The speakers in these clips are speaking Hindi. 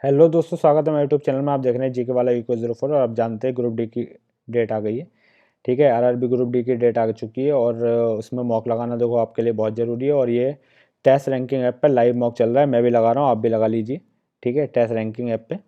हेलो दोस्तों, स्वागत है मेरे यूट्यूब चैनल में। आप देख रहे हैं जीके वाला Eco04 और आप जानते हैं ग्रुप डी की डेट आ गई है। ठीक है, आरआरबी ग्रुप डी की डेट आ चुकी है और उसमें मॉक लगाना देखो आपके लिए बहुत ज़रूरी है। और ये टेस्ट रैंकिंग ऐप पर लाइव मॉक चल रहा है, मैं भी लगा रहा हूँ, आप भी लगा लीजिए। ठीक है, टेस्ट रैंकिंग ऐप पे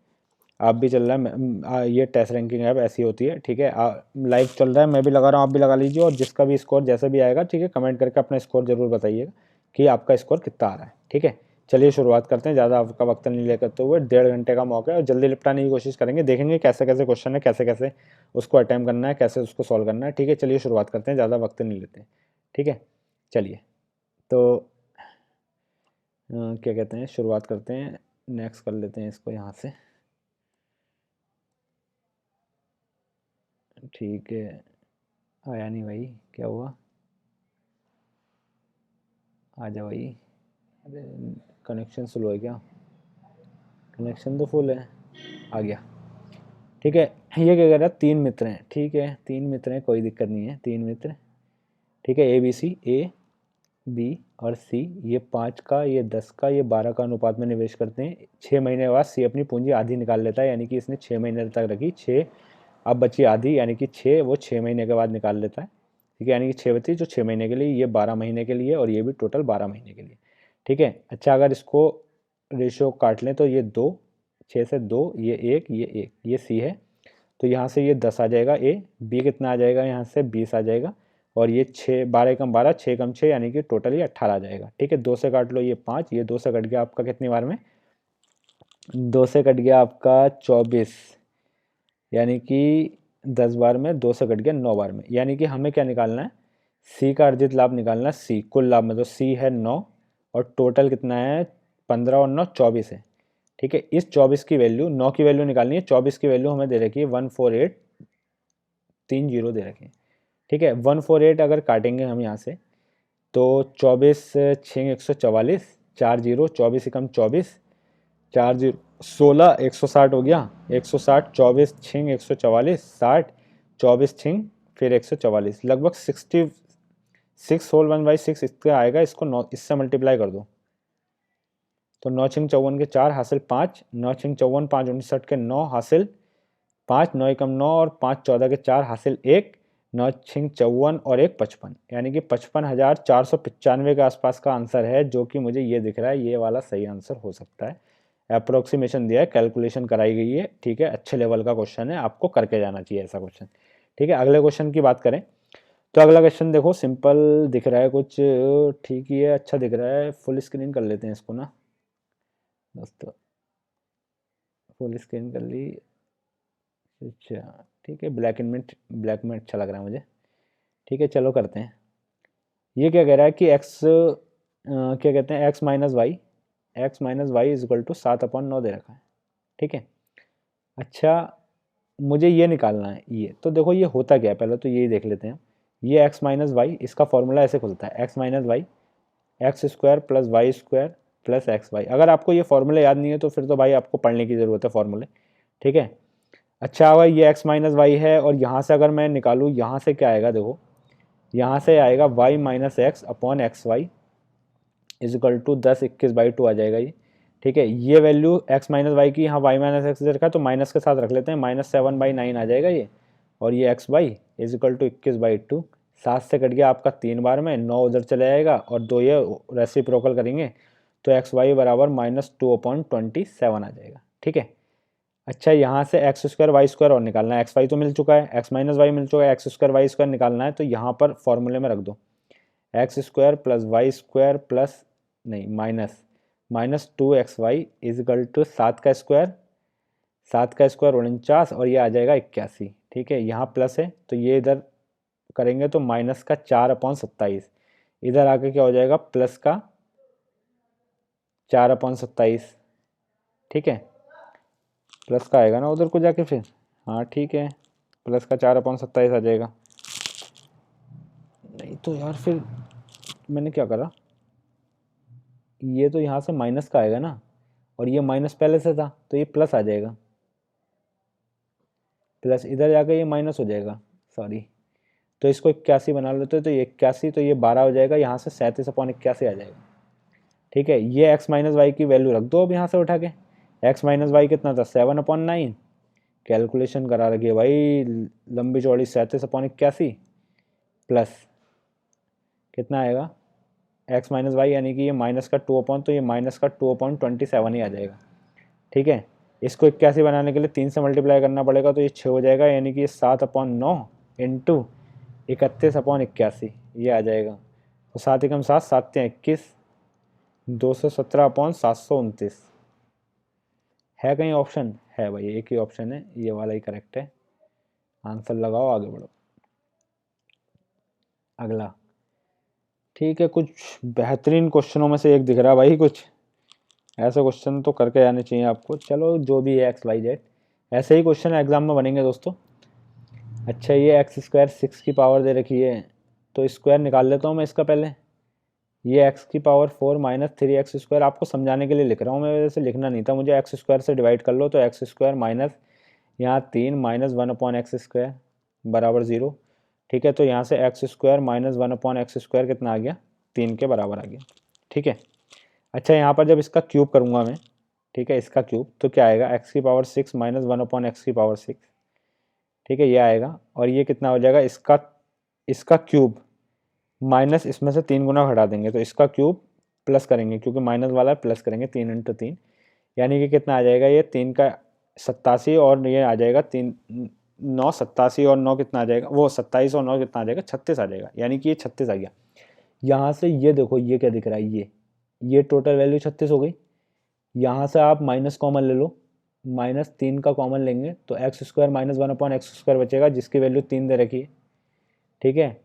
आप भी चल रहा है। ये टेस्ट रैंकिंग ऐप ऐसी होती है। ठीक है, लाइव चल रहा है, मैं भी लगा रहा हूँ, आप भी लगा लीजिए। और जिसका भी स्कोर जैसा भी आएगा, ठीक है, कमेंट करके अपना स्कोर जरूर बताइएगा कि आपका स्कोर कितना आ रहा है। ठीक है, चलिए शुरुआत करते हैं। ज़्यादा आपका वक्त नहीं ले करते हुए, 1.5 घंटे का मौका है और जल्दी निपटाने की कोशिश करेंगे। देखेंगे कैसे कैसे क्वेश्चन है, कैसे कैसे उसको अटैम्प्ट करना है, कैसे उसको सॉल्व करना है। ठीक है, चलिए शुरुआत करते हैं, ज़्यादा वक्त नहीं लेते हैं। ठीक है, चलिए तो क्या कहते हैं, शुरुआत करते हैं। नेक्स्ट कर लेते हैं इसको यहाँ से। ठीक है, आया नहीं भाई, क्या हुआ? आ जा भाई। अरे, कनेक्शन स्लो है क्या? कनेक्शन तो फुल है। आ गया। ठीक है, ये क्या कह रहा है, 3 मित्र हैं। ठीक है, 3 मित्र हैं, कोई दिक्कत नहीं है, 3 मित्र। ठीक है, ए बी सी, ए बी और सी, ये 5 का, ये 10 का, ये 12 का अनुपात में निवेश करते हैं। 6 महीने बाद सी अपनी पूंजी आधी निकाल लेता है, यानी कि इसने 6 महीने तक रखी। 6 अब बची आधी, यानी कि 6 वो 6 महीने के बाद निकाल लेता है। ठीक है, यानी कि 6 बची जो 6 महीने के लिए, ये 12 महीने के लिए और ये भी टोटल 12 महीने के लिए। ठीक है, अच्छा अगर इसको रेशियो काट लें तो ये 2, 6 से 2, ये 1, ये 1, ये सी है। तो यहाँ से ये 10 आ जाएगा, ए बी कितना आ जाएगा, यहाँ से 20 आ जाएगा। और ये 6, 12 कम 12, 6 कम 6, यानी कि टोटल ये 18 आ जाएगा। ठीक है, 2 से काट लो, ये 5, ये 2 से कट गया आपका कितनी बार में? 2 से कट गया आपका 24, यानी कि 10 बार में 2 से कट गया 9 बार में। यानी कि हमें क्या निकालना है? सी का अर्जित लाभ निकालना है। सी कुल लाभ में तो सी है 9 और टोटल कितना है? 15 और 9 24 है। ठीक है, इस 24 की वैल्यू, 9 की वैल्यू निकालनी है, 24 की वैल्यू हमें दे रखी है 14830 दे रखे हैं। ठीक है, 148 अगर काटेंगे हम यहाँ से तो 24 6 144, 4 जीरो, 24 एकम 24, 4 जीरो 16, 160 हो गया। 160, 24 छिंग 144, 60, 24 छिंग फिर 144, लगभग 66 होल 1/6 इसका आएगा। इसको 9 इससे मल्टीप्लाई कर दो तो 9 छिंग 54 के 4 हासिल 5, 9 छिंग 54, 5 59 के 9 हासिल 5, 9 एकम 9 और 5 14 के 4 हासिल 1, 9 छिंग 54 और 1 55, यानी कि 55,495 के आसपास का आंसर है, जो कि मुझे ये दिख रहा है ये वाला सही आंसर हो सकता है। अप्रोक्सीमेशन दिया है, कैलकुलेशन कराई गई है। ठीक है, अच्छे लेवल का क्वेश्चन है, आपको करके जाना चाहिए ऐसा क्वेश्चन। ठीक है, अगले क्वेश्चन की बात करें तो अगला क्वेश्चन देखो, सिंपल दिख रहा है कुछ, ठीक ही है, अच्छा दिख रहा है। फुल स्क्रीन कर लेते हैं इसको ना दोस्तों, फुल स्क्रीन कर ली। अच्छा ठीक है, ब्लैक में अच्छा लग रहा है मुझे। ठीक है, चलो करते हैं। ये क्या कह रहा है कि एक्स क्या कहते हैं, x minus y is equal to 7/9 दे रखा है। ठीक है, अच्छा मुझे ये निकालना है। ये तो देखो ये होता क्या है, पहले तो यही देख लेते हैं। ये एक्स माइनस वाई, इसका फॉर्मूला ऐसे खुलता है, x minus y x square plus y square plus x y. अगर आपको ये फॉर्मूला याद नहीं है तो फिर तो भाई आपको पढ़ने की ज़रूरत है फॉर्मूले। ठीक है, अच्छा भाई ये एक्स माइनस वाई है और यहाँ से अगर मैं निकालूँ, यहाँ से क्या आएगा देखो, यहाँ से आएगा y minus x upon x y is equal to 10 21/2 आ जाएगा ये। ठीक है, ये वैल्यू एक्स माइनस वाई की, यहाँ वाई माइनस एक्स दे रखा है तो माइनस के साथ रख लेते हैं, -7/9 आ जाएगा ये। और ये x y is equal to 21/2, 7 से कट गया आपका 3 बार में, 9 उधर चले जाएगा और 2 ये रेसिप्रोकल करेंगे तो एक्स वाई बराबर -2/27 आ जाएगा। ठीक है, अच्छा यहाँ से एक्स स्क्वायर वाई स्क्वायर और निकालना है। एक्स वाई तो मिल चुका है, एक्स माइनस वाई मिल चुका है, एक्स स्क्वायर वाई स्क्वायर निकालना है तो यहाँ पर फॉर्मूले में रख दो, x square plus y square plus, नहीं -2xy इज इक्वल टू 7 का स्क्वायर 49 और ये आ जाएगा 81। ठीक है, यहाँ प्लस है तो ये इधर करेंगे तो -4/27, इधर आके क्या हो जाएगा, प्लस का 4/27। ठीक है, प्लस का आएगा ना उधर को जाके फिर, हाँ ठीक है, प्लस का 4/27 आ जाएगा। नहीं तो यार फिर मैंने क्या करा, ये तो यहाँ से माइनस का आएगा ना, और ये माइनस पहले से था तो ये प्लस आ जाएगा, प्लस इधर जाकर ये माइनस हो जाएगा, सॉरी। तो इसको 81 बना लेते तो ये 81, तो ये 12 हो जाएगा, यहाँ से 37/81 आ जाएगा। ठीक है, ये एक्स माइनस वाई की वैल्यू रख दो अब यहाँ से उठा के, एक्स माइनस वाई कितना था 7/9, कैलकुलेशन करा रखी है भाई लंबी चौड़ी 37/81 प्लस कितना आएगा एक्स माइनस वाई, यानी कि ये माइनस का 2 तो ये माइनस का 2/27 ही आ जाएगा। ठीक है, इसको 81 बनाने के लिए 3 से मल्टीप्लाई करना पड़ेगा तो ये 6 हो जाएगा, यानी कि ये 7/9 इंटू 31/81 ये आ जाएगा। तो 7 एकम 7, 7 तियां 21, 217/729 है कहीं ऑप्शन? है भाई, एक ही ऑप्शन है, ये वाला ही करेक्ट है। आंसर लगाओ, आगे बढ़ो। अगला ठीक है, कुछ बेहतरीन क्वेश्चनों में से एक दिख रहा है भाई, कुछ ऐसे क्वेश्चन तो करके आने चाहिए आपको। चलो जो भी है एक्स वाई जेड, ऐसे ही क्वेश्चन एग्जाम में बनेंगे दोस्तों। अच्छा, ये एक्स स्क्वायर 6 की पावर दे रखी है, तो स्क्वायर निकाल लेता हूँ मैं इसका पहले। ये एक्स की पावर 4 माइनस 3x², आपको समझाने के लिए लिख रहा हूँ मैं, वैसे लिखना नहीं था मुझे। एक्स स्क्वायर से डिवाइड कर लो तो एक्स स्क्वायर माइनस यहाँ 3 माइनस 1/x² बराबर 0। ठीक है, तो यहाँ से एक्स स्क्वायर माइनस 1/x² कितना आ गया? 3 के बराबर आ गया। ठीक है, अच्छा यहाँ पर जब इसका क्यूब करूँगा मैं, ठीक है, इसका क्यूब, तो क्या आएगा? एक्स की पावर 6 माइनस 1/x की पावर 6। ठीक है, ये आएगा, और ये कितना हो जाएगा? इसका क्यूब माइनस इसमें से 3 गुना घटा देंगे तो इसका क्यूब प्लस करेंगे, क्योंकि माइनस वाला है, प्लस करेंगे 3 × 3, यानी कि कितना आ जाएगा? ये 3 का 87, और ये आ जाएगा 9 87, और 9 कितना आ जाएगा? वो 27 और 9 कितना आ जाएगा? 36 आ जाएगा, यानी कि ये 36 आ गया। यहाँ से ये देखो, ये क्या दिख रहा है? ये टोटल वैल्यू 36 हो गई। यहाँ से आप माइनस कॉमन ले लो, -3 का कॉमन लेंगे तो एक्स स्क्वायर माइनस 1/x² बचेगा, जिसकी वैल्यू 3 दे रखी है। ठीक है,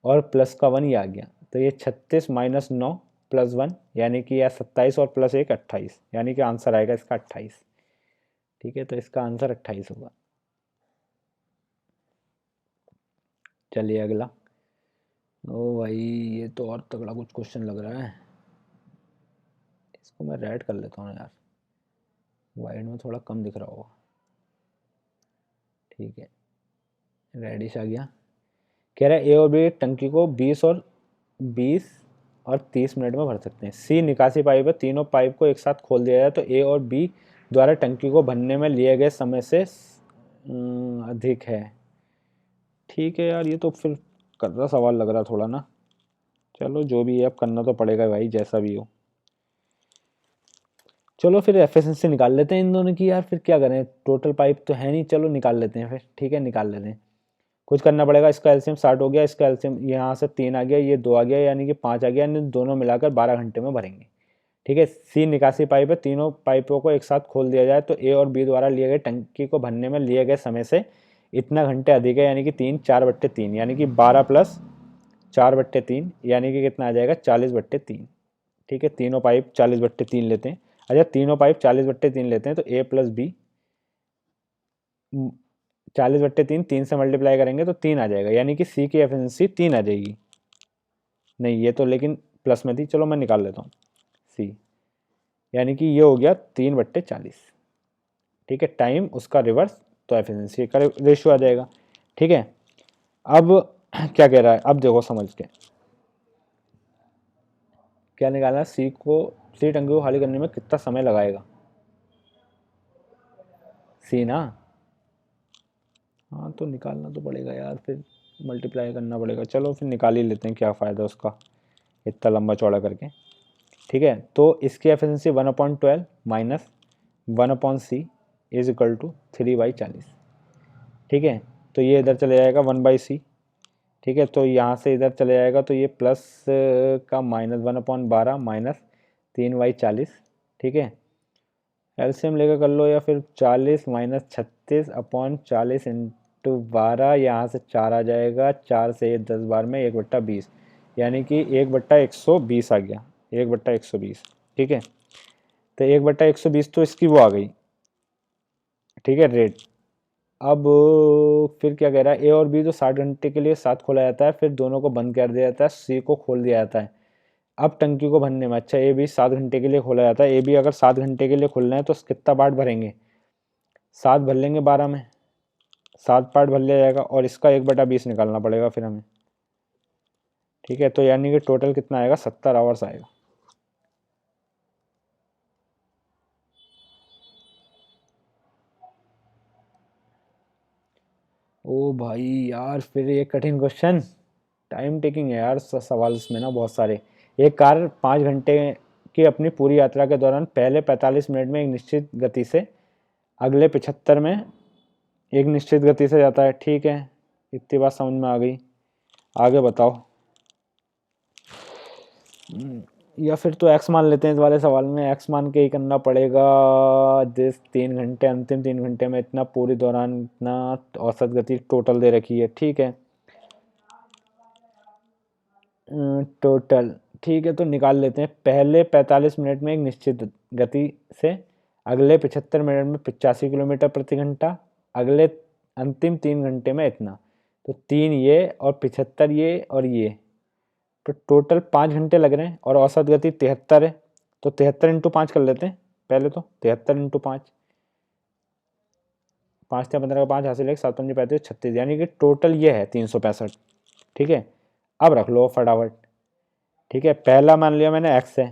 और प्लस का 1 ये आ गया, तो ये 36 माइनस 9 प्लस 1, यानी कि यह 27 और प्लस 1 28, यानी कि आंसर आएगा इसका 28। ठीक है, तो इसका आंसर 28 होगा। चलिए अगला। ओ भाई, ये तो और तगड़ा कुछ क्वेश्चन लग रहा है। इसको मैं रेड कर लेता हूँ यार, वाइड में थोड़ा कम दिख रहा होगा। ठीक है, रेडिश आ गया। कह रहा है ए और बी टंकी को 20 और 30 मिनट में भर सकते हैं। सी निकासी पाइप है, तीनों पाइप को एक साथ खोल दिया जाए तो ए और बी द्वारा टंकी को भरने में लिए गए समय से अधिक है। ठीक है यार, ये तो फिर कर्रा सवाल लग रहा थोड़ा ना। चलो जो भी है, अब करना तो पड़ेगा भाई, जैसा भी हो। चलो फिर एफिशिएंसी निकाल लेते हैं इन दोनों की यार, फिर क्या करें, टोटल पाइप तो है नहीं, चलो निकाल लेते हैं फिर। ठीक है, निकाल लेते हैं। कुछ करना पड़ेगा, इसका एलसीएम 60 हो गया, इसका एलसीएम यहाँ से 3 आ गया, ये 2 आ गया, यानी कि 5 आ गया, यानी दोनों मिलाकर 12 घंटे में भरेंगे। ठीक है, सी निकासी पाइप है, तीनों पाइपों को एक साथ खोल दिया जाए तो ए और बी द्वारा लिए गए टंकी को भरने में लिए गए समय से इतना घंटे अधिक है, यानी कि 3 4/3, यानी कि 12 प्लस 4/3, यानी कि कितना आ जाएगा? 40/3। ठीक है, तीनों पाइप 40/3 लेते हैं। अच्छा, तीनों पाइप 40/3 लेते हैं तो ए प्लस बी 40/3, 3 से मल्टीप्लाई करेंगे तो 3 आ जाएगा, यानी कि सी की एफिशिएंसी 3 आ जाएगी। नहीं, ये तो लेकिन प्लस में थी, चलो मैं निकाल लेता हूँ सी, यानी कि ये हो गया 3/40। ठीक है, टाइम उसका रिवर्स, तो एफिशिएंसी का रेशियो आ जाएगा। ठीक है, अब क्या कह रहा है, अब देखो समझ के क्या निकालना है। सी टंकी को खाली करने में कितना समय लगाएगा? सी ना, हाँ तो निकालना तो पड़ेगा यार, फिर मल्टीप्लाई करना पड़ेगा। चलो फिर निकाल ही लेते हैं, क्या फ़ायदा उसका इतना लंबा चौड़ा करके। ठीक है, तो इसकी efficiency 1/12 minus 1/c is equal to 3/40। ठीक है, तो ये इधर चले जाएगा 1/c। ठीक है, तो यहाँ से इधर चले जाएगा तो ये प्लस का -1/12 माइनस 3/40। ठीक है, एलसीएम लेकर कर लो, या फिर 40 माइनस 36/40 इंटू 12, यहाँ से 4 आ जाएगा, 4 से 10 बार में 1/20, यानी कि 1/120 आ गया, 1/120। ठीक है, तो 1/120 तो इसकी वो आ गई। ठीक है, रेट। अब फिर क्या कह रहा है, ए और बी तो 60 घंटे के लिए साथ खोला जाता है, फिर दोनों को बंद कर दिया जाता है, सी को खोल दिया जाता है। अब टंकी को भरने में, अच्छा ए बी 7 घंटे के लिए खोला जाता है, ए बी अगर 7 घंटे के लिए खोलना है तो कितना पार्ट भरेंगे? 7 भर लेंगे 12 में, 7 पार्ट भर लिया जाएगा, और इसका 1/20 निकालना पड़ेगा फिर हमें। ठीक है, तो यानी कि टोटल कितना आएगा? 70 आवर्स आएगा। ओ भाई यार, फिर ये कठिन क्वेश्चन। टाइम टेकिंग है यार सवाल इसमें ना बहुत सारे। एक कार 5 घंटे की अपनी पूरी यात्रा के दौरान पहले 45 मिनट में एक निश्चित गति से अगले 75 में एक निश्चित गति से जाता है। ठीक है, इतनी बात समझ में आ गई। आगे बताओ। या फिर तो एक्स मान लेते हैं इस वाले सवाल में। एक्स मान के ही करना पड़ेगा। जिस 3 घंटे, अंतिम 3 घंटे में इतना, पूरी दौरान इतना औसत गति टोटल दे रखी है। ठीक है, टोटल। ठीक है, तो निकाल लेते हैं। पहले 45 मिनट में एक निश्चित गति से अगले 75 मिनट में 85 किलोमीटर प्रति घंटा। अगले अंतिम 3 घंटे में इतना। तो 3 ये और 75 ये और ये, तो टोटल 5 घंटे लग रहे हैं और औसत गति 73 है। तो 73 इंटू 5 कर लेते हैं पहले तो। 73 इंटू 5, 5 या 15 का 5 हासिल है, 7 5 35 36, यानी कि टोटल ये है 365। ठीक है, अब रख लो फटाफट। ठीक है, पहला मान लिया मैंने एक्स है।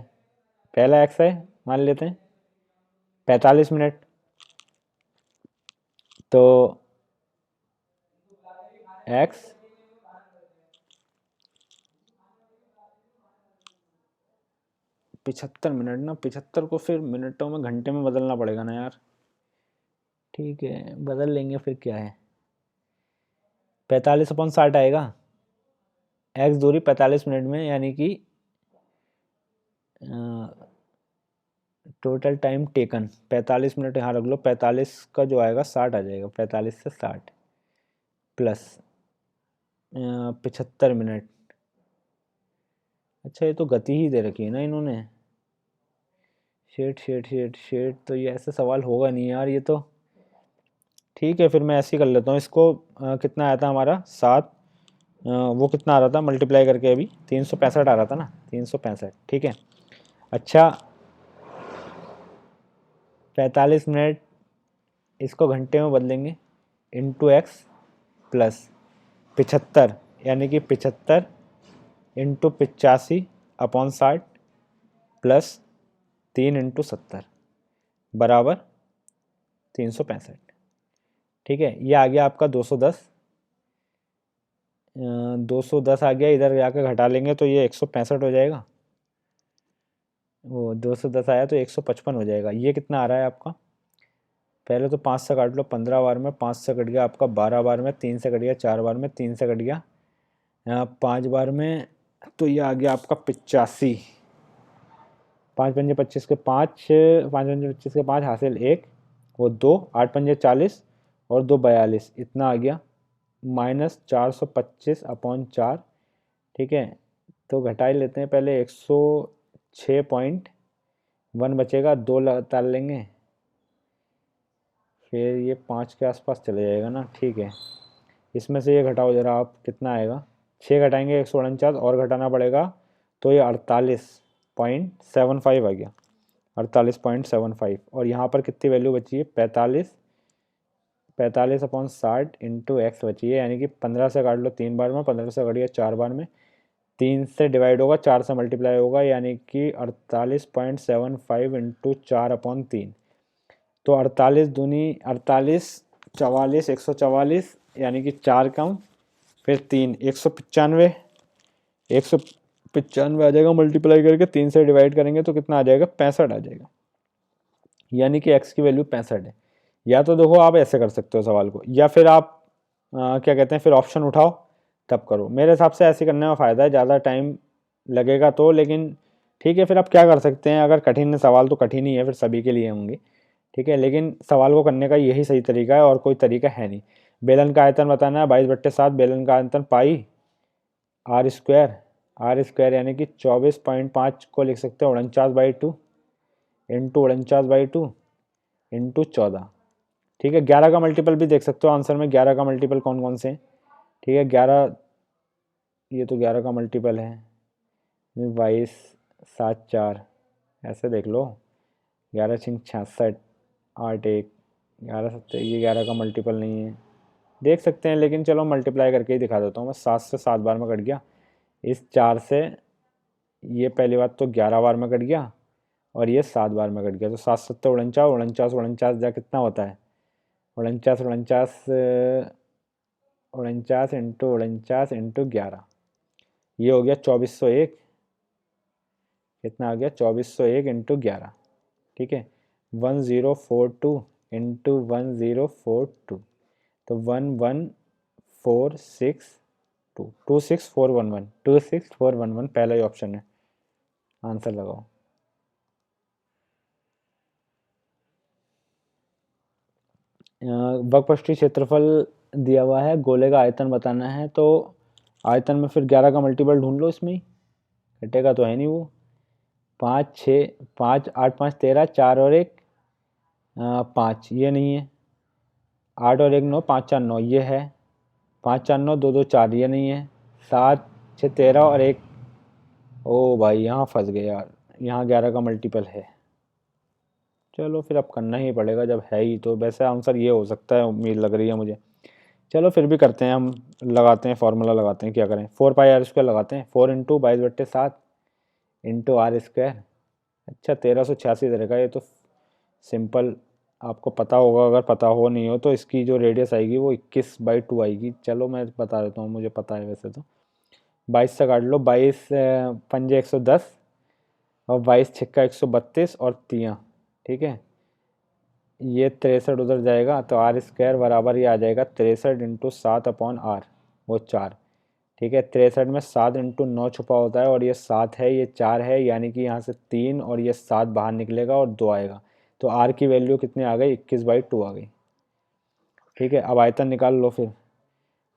पहला एक्स है, मान लेते हैं 45 मिनट। तो एक्स 75 मिनट ना, 75 को फिर मिनटों में घंटे में बदलना पड़ेगा ना यार। ठीक है, बदल लेंगे, फिर क्या है। 45/60 आएगा। एक्स दूरी 45 मिनट में, यानी कि टोटल टाइम टेकन 45 मिनट यहाँ रख लो। 45 का जो आएगा 60 आ जाएगा। 45 से 60 प्लस 75 मिनट। अच्छा, ये तो गति ही दे रखी है ना इन्होंने। शेट शेट शेट शेट, तो ये ऐसे सवाल होगा नहीं यार ये तो। ठीक है, फिर मैं ऐसे ही कर लेता हूँ इसको। कितना आया था हमारा 7, वो कितना आ रहा था मल्टीप्लाई करके अभी 365 आ रहा था ना, 365। ठीक है, अच्छा 45 मिनट इसको घंटे में बदलेंगे, इंटू एक्स प्लस 75, यानी कि 75 इंटू 85/60 प्लस 3 इंटू 70 बराबर 365। ठीक है, ये आ गया आपका 210। 210 आ गया, इधर जाकर घटा लेंगे तो ये 165 हो जाएगा। वो 210 आया तो 155 हो जाएगा। ये कितना आ रहा है आपका, पहले तो 5 से काट लो। 15 बार में 5 से कट गया आपका, 12 बार में 3 से कट गया, 4 बार में 3 से कट गया, 5 बार में। तो ये आ गया आपका 85। 5 पंजे 25 के 5, 5 पंजे 25 के 5 हासिल 1, वो 2, 8 पंजे 40 और 2 42, इतना आ गया -425/4। ठीक है, तो घटा ही लेते हैं पहले। 106.1 बचेगा, 2 टाल लेंगे, फिर ये 5 के आसपास चले जाएगा ना। ठीक है, इसमें से ये घटाओ जरा आप, कितना आएगा। 6 घटाएंगे 149 और घटाना पड़ेगा, तो ये 48.75 आ गया। 48.75, और यहाँ पर कितनी वैल्यू बची है, 45/60 इंटू एक्स बची है, यानी कि 15 से काट लो 3 बार में, 15 से कट गया 4 बार में, 3 से डिवाइड होगा, 4 से मल्टीप्लाई होगा, यानी कि 48.75 इंटू 4/3। तो 48 दूनी 48, 44, 144, यानी कि 4 कम, फिर 3, 195। 195 आ जाएगा, मल्टीप्लाई करके 3 से डिवाइड करेंगे तो कितना आ जाएगा, 65 आ जाएगा, यानी कि एक्स की वैल्यू 65 है। या तो देखो आप ऐसे कर सकते हो सवाल को, या फिर आप क्या कहते हैं, फिर ऑप्शन उठाओ तब करो। मेरे हिसाब से ऐसे करने में फ़ायदा है, ज़्यादा टाइम लगेगा तो, लेकिन ठीक है, फिर आप क्या कर सकते हैं। अगर कठिन है सवाल तो कठिन ही है, फिर सभी के लिए होंगे। ठीक है, लेकिन सवाल को करने का यही सही तरीका है, और कोई तरीका है नहीं। बेलन का आयतन बताना है 22/7। बेलन का आयतन पाई आर स्क्वायर। आर स्क्वायर यानी कि 24.5 को लिख सकते हो 49/2 इंटू 49/2 इंटू 14। ठीक है, 11 का मल्टीपल भी देख सकते हो आंसर में। 11 का मल्टीपल कौन कौन से हैं। ठीक है, 11, ये तो 11 का मल्टीपल है। 22, 7 4, ऐसे देख लो। 11 6 66, 8 1, 11 7, ये 11 का मल्टीपल नहीं है, देख सकते हैं। लेकिन चलो मल्टीप्लाई करके ही दिखा देता हूँ मैं। 7 से 7 बार में कट गया, इस 4 से ये पहली बात तो 11 बार में कट गया, और ये 7 बार में कट गया। तो 7 7 49, 49 49 जा कितना होता है, 49 49 49 इंटू 49 इंटू 11, ये हो गया 2401। कितना आ गया? 2401 इंटू 11। ठीक है, 1042 इंटू 1042, तो 11462, 26411, 26411 पहला ही ऑप्शन है। आंसर लगाओ। वक्रपृष्ठीय क्षेत्रफल दिया हुआ है, गोले का आयतन बताना है, तो आयतन में फिर 11 का मल्टीपल ढूंढ लो, इसमें ही घटेगा तो है नहीं वो। 5 6 5 8 5 13, 4 और 1 5, ये नहीं है। 8 और 1 9, 5 4 9, ये है। 5 4 9 2 2 4, ये नहीं है। 7 6 13 और 1, ओ भाई यहाँ फंस गए यार, यहाँ 11 का मल्टीपल है। चलो फिर अब करना ही पड़ेगा जब है ही तो। वैसे आंसर ये हो सकता है, उम्मीद लग रही है मुझे। चलो फिर भी करते हैं हम, लगाते हैं फॉर्मूला, लगाते हैं, क्या करें, 4 पाई r² लगाते हैं। 4 इंटू 22/7 इंटू r²। अच्छा 1386 रहेगा ये तो। सिंपल, आपको पता होगा, अगर पता हो नहीं हो तो इसकी जो रेडियस आएगी वो 21/2 आएगी। चलो मैं बता देता हूँ, मुझे पता है वैसे तो। 22 से काट लो, 22 पंजे 110 और 22 छिक्का 132 और तियाँ। ठीक है, ये 63 उधर जाएगा, तो r² बराबर ये आ जाएगा 63 इंटू 7/r, वो 4। ठीक है, 63 में 7 इंटू 9 छुपा होता है, और ये 7 है, ये 4 है, यानी कि यहाँ से 3 और ये 7 बाहर निकलेगा और 2 आएगा। तो r की वैल्यू कितनी आ गई? 21/2 आ गई। ठीक है, अब आयतन निकाल लो फिर।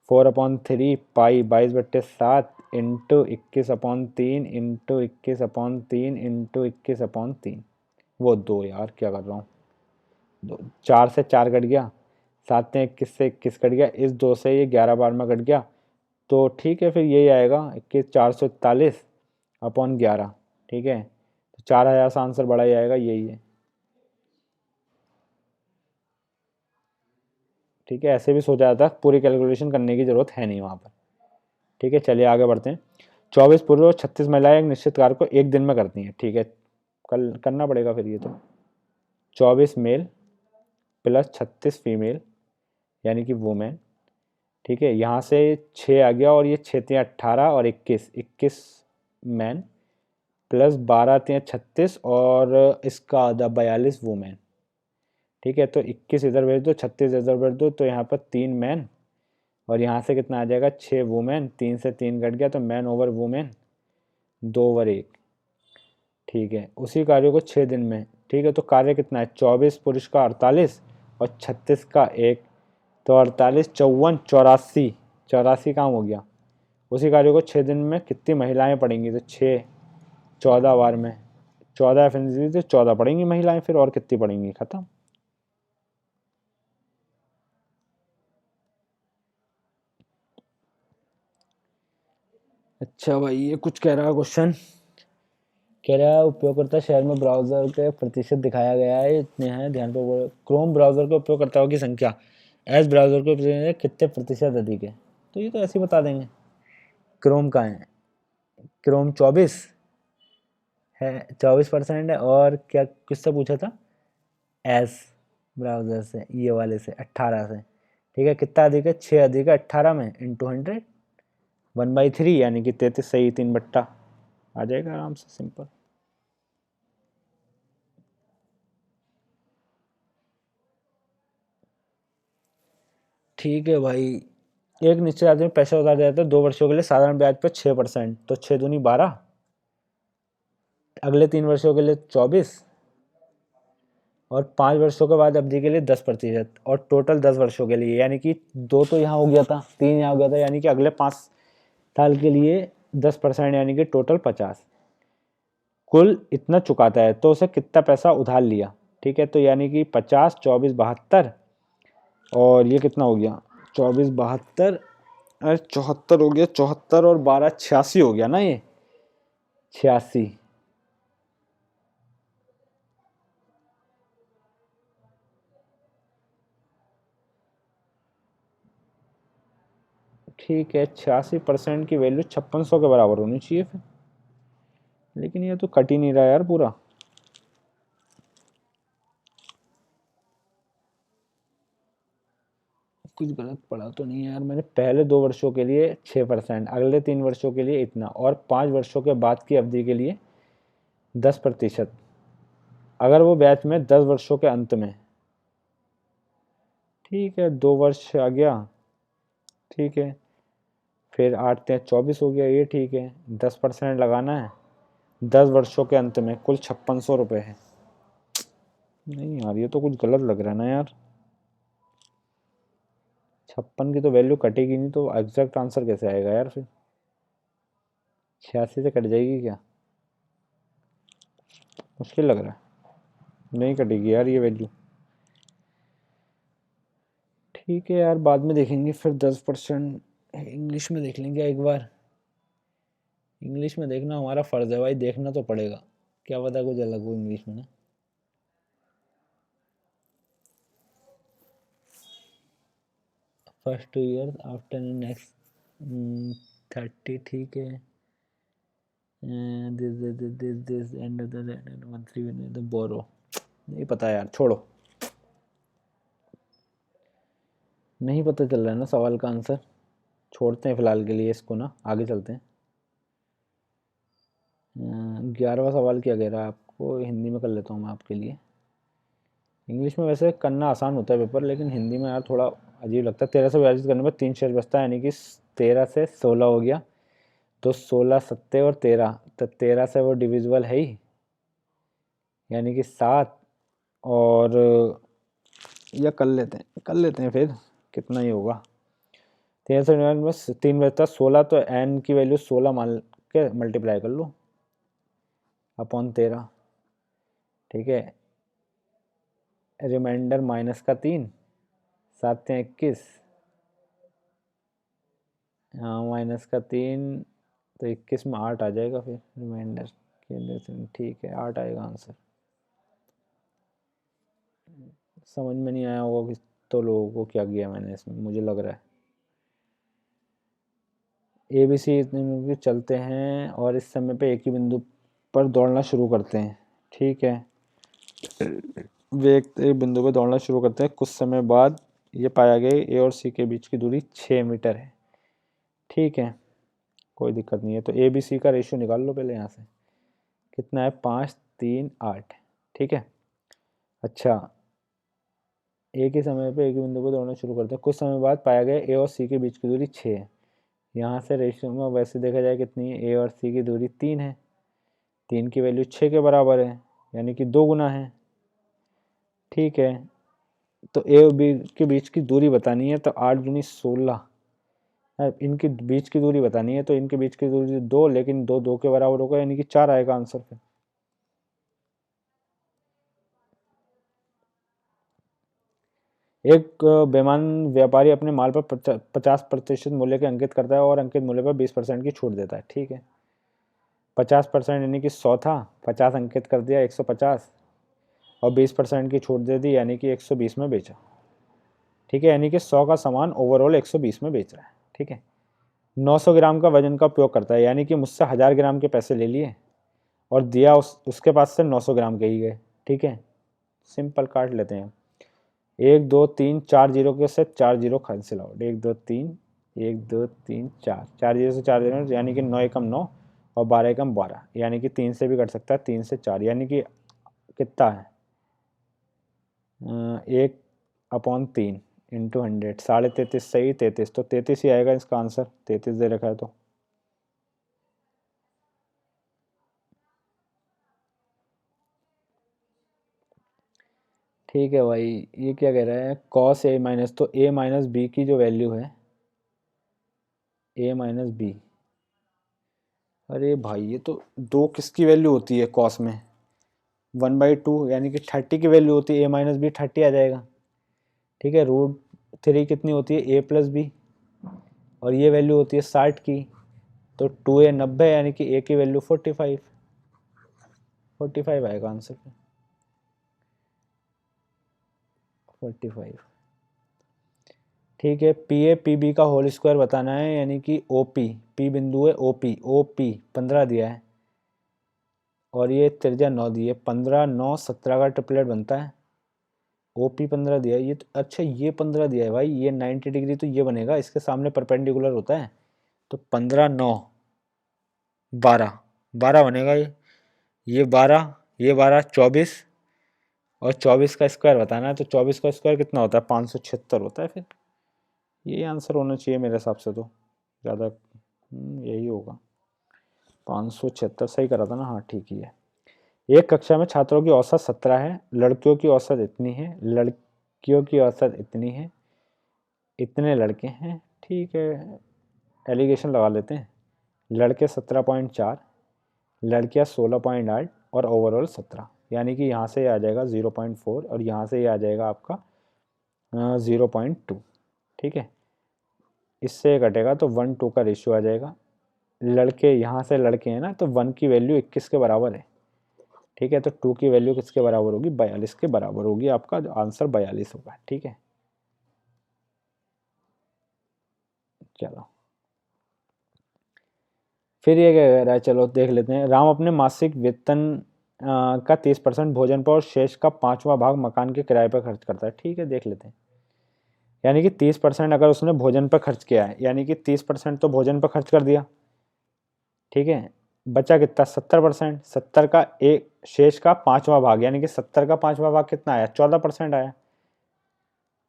4/3 पाई 22/7 इंटू 21/3 इंटू 21/3 इंटू 21/3, वो 2, यार क्या कर रहा हूँ। 4 से 4 कट गया, 7 ने 21 से 21 कट गया, इस 2 से ये 11 बार में कट गया, तो ठीक है फिर यही आएगा 21,441/11। ठीक है, तो 4000 से आंसर बड़ा ही आएगा, यही है। ठीक है, ऐसे भी सोचा जाता है, पूरी कैलकुलेशन करने की जरूरत है नहीं वहाँ पर। ठीक है, चलिए आगे बढ़ते हैं। 24 पुरुष और 36 महिलाएं एक निश्चित कार्य को एक दिन में करती हैं। ठीक है, कल करना पड़ेगा फिर ये तो। 24 मेल प्लस 36 फीमेल, यानी कि वुमेन। ठीक है, यहाँ से 6 आ गया, और ये 6 3 18 और 21 मैन, प्लस 12 3 36 और इसका आधा 42 वुमेन। ठीक है, तो 21 इधर भेज दो, 36 इधर भेज दो, तो यहाँ पर 3 मैन, और यहाँ से कितना आ जाएगा? 6 वुमेन, 3 से 3 कट गया, तो मैन ओवर वुमेन 2/1। ठीक है, उसी कार्य को 6 दिन में। ठीक है, तो कार्य कितना है? 24 पुरुष का 48 और 36 का 1, तो 48 54 84, 84 काम हो गया। उसी कार्य को 6 दिन में कितनी महिलाएं पढ़ेंगी? तो 6 14 बार में 14 एफिनिटी, तो 14 पढ़ेंगी महिलाएं, फिर और कितनी पढ़ेंगी? खत्म। अच्छा भाई, ये कुछ कह रहा है क्वेश्चन, कह रहा है उपयोगकर्ता शहर में ब्राउज़र के प्रतिशत दिखाया गया है, इतने हैं, ध्यान पे। क्रोम ब्राउज़र के उपयोगकर्ताओं की संख्या एज ब्राउज़र के कितने प्रतिशत अधिक है? तो ये तो ऐसे ही बता देंगे। क्रोम का है, क्रोम 24 है, 24% है, और क्या किससे पूछा था? एज ब्राउज़र से, ये वाले से 18 से। ठीक है, कितना अधिक है? 6 अधिक है 18 में, इंटू 100, 1/3, यानी कि 33 सही 3 बट्टा आ जाएगा आराम से, सिंपल। ठीक है भाई, एक निश्चित आदमी पैसा उधार देता है 2 वर्षों के लिए साधारण ब्याज पर 6%, तो 6 दूनी 12, अगले 3 वर्षों के लिए 24, और 5 वर्षों के बाद अवधि के लिए 10%, और टोटल 10 वर्षों के लिए, यानी कि 2 तो यहाँ हो गया था, 3 यहाँ हो गया था, यानी कि अगले 5 साल के लिए 10%, यानी कि टोटल 50। कुल इतना चुकाता है, तो उसे कितना पैसा उधार लिया? ठीक है, तो यानी कि 50 24 72, और ये कितना हो गया? 24 72, अरे 74 हो गया, 74 और 12 86 हो गया ना, ये 86। ठीक है, 86% की वैल्यू 5600 के बराबर होनी चाहिए फिर, लेकिन ये तो कट ही नहीं रहा यार पूरा। कुछ गलत पढ़ा तो नहीं है यार मैंने। पहले 2 वर्षों के लिए 6%, अगले 3 वर्षों के लिए इतना, और 5 वर्षों के बाद की अवधि के लिए 10%, अगर वो बैच में 10 वर्षों के अंत में। ठीक है, 2 वर्ष आ गया, ठीक है। फिर 8 से 24 हो गया, ये ठीक है। 10% लगाना है 10 वर्षों के अंत में, कुल 5600 रुपये है। नहीं यार, ये तो कुछ गलत लग रहा है ना यार। 56 की तो वैल्यू कटेगी नहीं, तो एग्जैक्ट आंसर कैसे आएगा यार फिर? 86 से कट जाएगी क्या? मुश्किल लग रहा है। नहीं कटेगी यार ये वैल्यू। ठीक है यार, बाद में देखेंगे फिर। 10% इंग्लिश में देख लेंगे एक बार। इंग्लिश में देखना हमारा फ़र्ज़ है भाई, देखना तो पड़ेगा। क्या पता कुछ अलग हो इंग्लिश में ना। फर्स्ट 2 ईयर आफ्टर नेक्स्ट 30, ठीक है। This end of the monthly the borrow. नहीं पता यार, छोड़ो। नहीं पता चल रहा है ना सवाल का आंसर। छोड़ते हैं फिलहाल के लिए इसको ना, आगे चलते हैं। 11वां सवाल क्या कह रहा है आपको? हिंदी में कर लेता हूँ मैं आपके लिए। इंग्लिश में वैसे करना आसान होता है पेपर, लेकिन हिंदी में यार थोड़ा अजीब लगता है। 13 से विभाजित करने पर 3 शेष बचता है, यानी कि 13 से 16 हो गया। तो 16 सत्ते और 13, तो 13 से वो डिविजिबल है ही, यानी कि 7। और या कर लेते हैं फिर, कितना ही होगा। 13 से बस 3 बचता 16, तो एन की वैल्यू 16 मान के मल्टीप्लाई कर लो अपॉन 13। ठीक है, रिमाइंडर माइनस का 3, 7 या 21। हाँ, माइनस का 3, तो 21 में 8 आ जाएगा फिर रिमाइंडर के लिए। ठीक है, 8 आएगा आंसर। समझ में नहीं आया होगा कि तो लोगों को क्या किया मैंने इसमें, मुझे लग रहा है। ए बी सी इतने चलते हैं और इस समय पे एक ही बिंदु पर दौड़ना शुरू करते हैं। ठीक है, वे एक बिंदु पर दौड़ना शुरू करते हैं। कुछ समय बाद ये पाया गया ए और सी के बीच की दूरी 6 मीटर है। ठीक है, कोई दिक्कत नहीं है। तो ए बी सी का रेशियो निकाल लो पहले यहाँ से। कितना है? 5, 3, 8। ठीक है। अच्छा, एक ही समय पे एक ही बिंदु पर दौड़ना शुरू करते हैं। कुछ समय बाद पाया गया ए और सी के बीच की दूरी 6 है। यहाँ से रेशियो में वैसे देखा जाए कितनी है? ए और सी की दूरी 3 है। 3 की वैल्यू 6 के बराबर है, यानी कि 2 गुना है। ठीक है, तो ए और बी के बीच की दूरी बतानी है, तो 8 दूनी 16। इनके बीच की दूरी बतानी है, तो इनके बीच की दूरी 2, लेकिन 2 2 के बराबर होगा, यानी कि 4 आएगा आंसर पे। एक बेईमान व्यापारी अपने माल पर 50% मूल्य के अंकित करता है और अंकित मूल्य पर 20% की छूट देता है। ठीक है, 50% यानी कि 100 था, 50 अंकित कर दिया 150, और 20% की छूट दे दी, यानी कि 120 में बेचा। ठीक है, यानी कि 100 का सामान ओवरऑल 120 में बेच रहा है। ठीक है, 900 ग्राम का वजन का उपयोग करता है, यानी कि मुझसे 1000 ग्राम के पैसे ले लिए और दिया उसके पास से 900 ग्राम के ही गए। ठीक है, सिंपल काट लेते हैं। 1 2 3 4 जीरो के से 4 जीरो कैंसिल आउट। 1 2 3, 1 2 3 4, 4 जीरो से 4 जीरो, यानी कि 9 एकम 9 और 12 एकम 12, यानी कि 3 से भी कट सकता है, 3 से 4, यानी कि कितना है? 1/3 इंटू 100, 33.5 सही, 33, तो 33 ही आएगा इसका आंसर। 33 दे रखा है तो। ठीक है भाई, ये क्या कह रहा है? कॉस ए माइनस, तो ए माइनस बी की जो वैल्यू है, ए माइनस बी। अरे भाई, ये तो 2 किसकी वैल्यू होती है कॉस में? 1/2, यानी कि 30 की वैल्यू होती है। ए माइनस बी 30 आ जाएगा। ठीक है, √3 कितनी होती है? ए प्लस बी, और ये वैल्यू होती है 60 की। तो 2a 90, यानी कि ए की वैल्यू 45। 45 आएगा आंसर पे, 45। ठीक है, पी ए पी बी का होल स्क्वायर बताना है, यानी कि ओ पी, पी बिंदु है, ओ पी 15 दिया है और ये त्रिज्या 9 दी है। 15 9 17 का ट्रिपलेट बनता है। OP 15 दिया है ये तो, अच्छा ये 15 दिया है भाई, ये 90 डिग्री तो ये बनेगा, इसके सामने परपेंडिकुलर होता है, तो 15 9 12, 12 बनेगा ये 12, ये 12 24, और 24 का स्क्वायर बताना है, तो 24 का स्क्वायर कितना होता है, 576 होता है। फिर ये आंसर होना चाहिए मेरे हिसाब से, तो ज़्यादा यही होगा, 576 सही करा था ना, हाँ ठीक ही है। एक कक्षा में छात्रों की औसत 17 है, लड़कियों की औसत इतनी है, लड़कियों की औसत इतनी है, इतने लड़के हैं, ठीक है एलिगेशन लगा लेते हैं, लड़के 17.4, लड़कियां 16.8 और ओवरऑल 17, यानी कि यहाँ से आ जाएगा 0.4 और यहाँ से ये आ जाएगा आपका 0.2, ठीक है। इससे घटेगा तो 1:2 का रेशियो आ जाएगा, लड़के यहाँ से लड़के हैं ना, तो 1 की वैल्यू 21 के बराबर है, ठीक है, तो 2 की वैल्यू किसके बराबर होगी, 42 के बराबर होगी, आपका आंसर 42 होगा, ठीक है। चलो फिर ये क्या कह रहा है, चलो देख लेते हैं। राम अपने मासिक वेतन का 30% भोजन पर और शेष का 5वां भाग मकान के किराए पर खर्च करता है, ठीक है देख लेते हैं। यानी कि 30% अगर उसने भोजन पर खर्च किया है, यानी कि 30% तो भोजन पर खर्च कर दिया, ठीक है, बचा कितना 70%, 70 का एक शेष का 5वां भाग, यानी कि 70 का 5वां भाग कितना आया, 14% आया,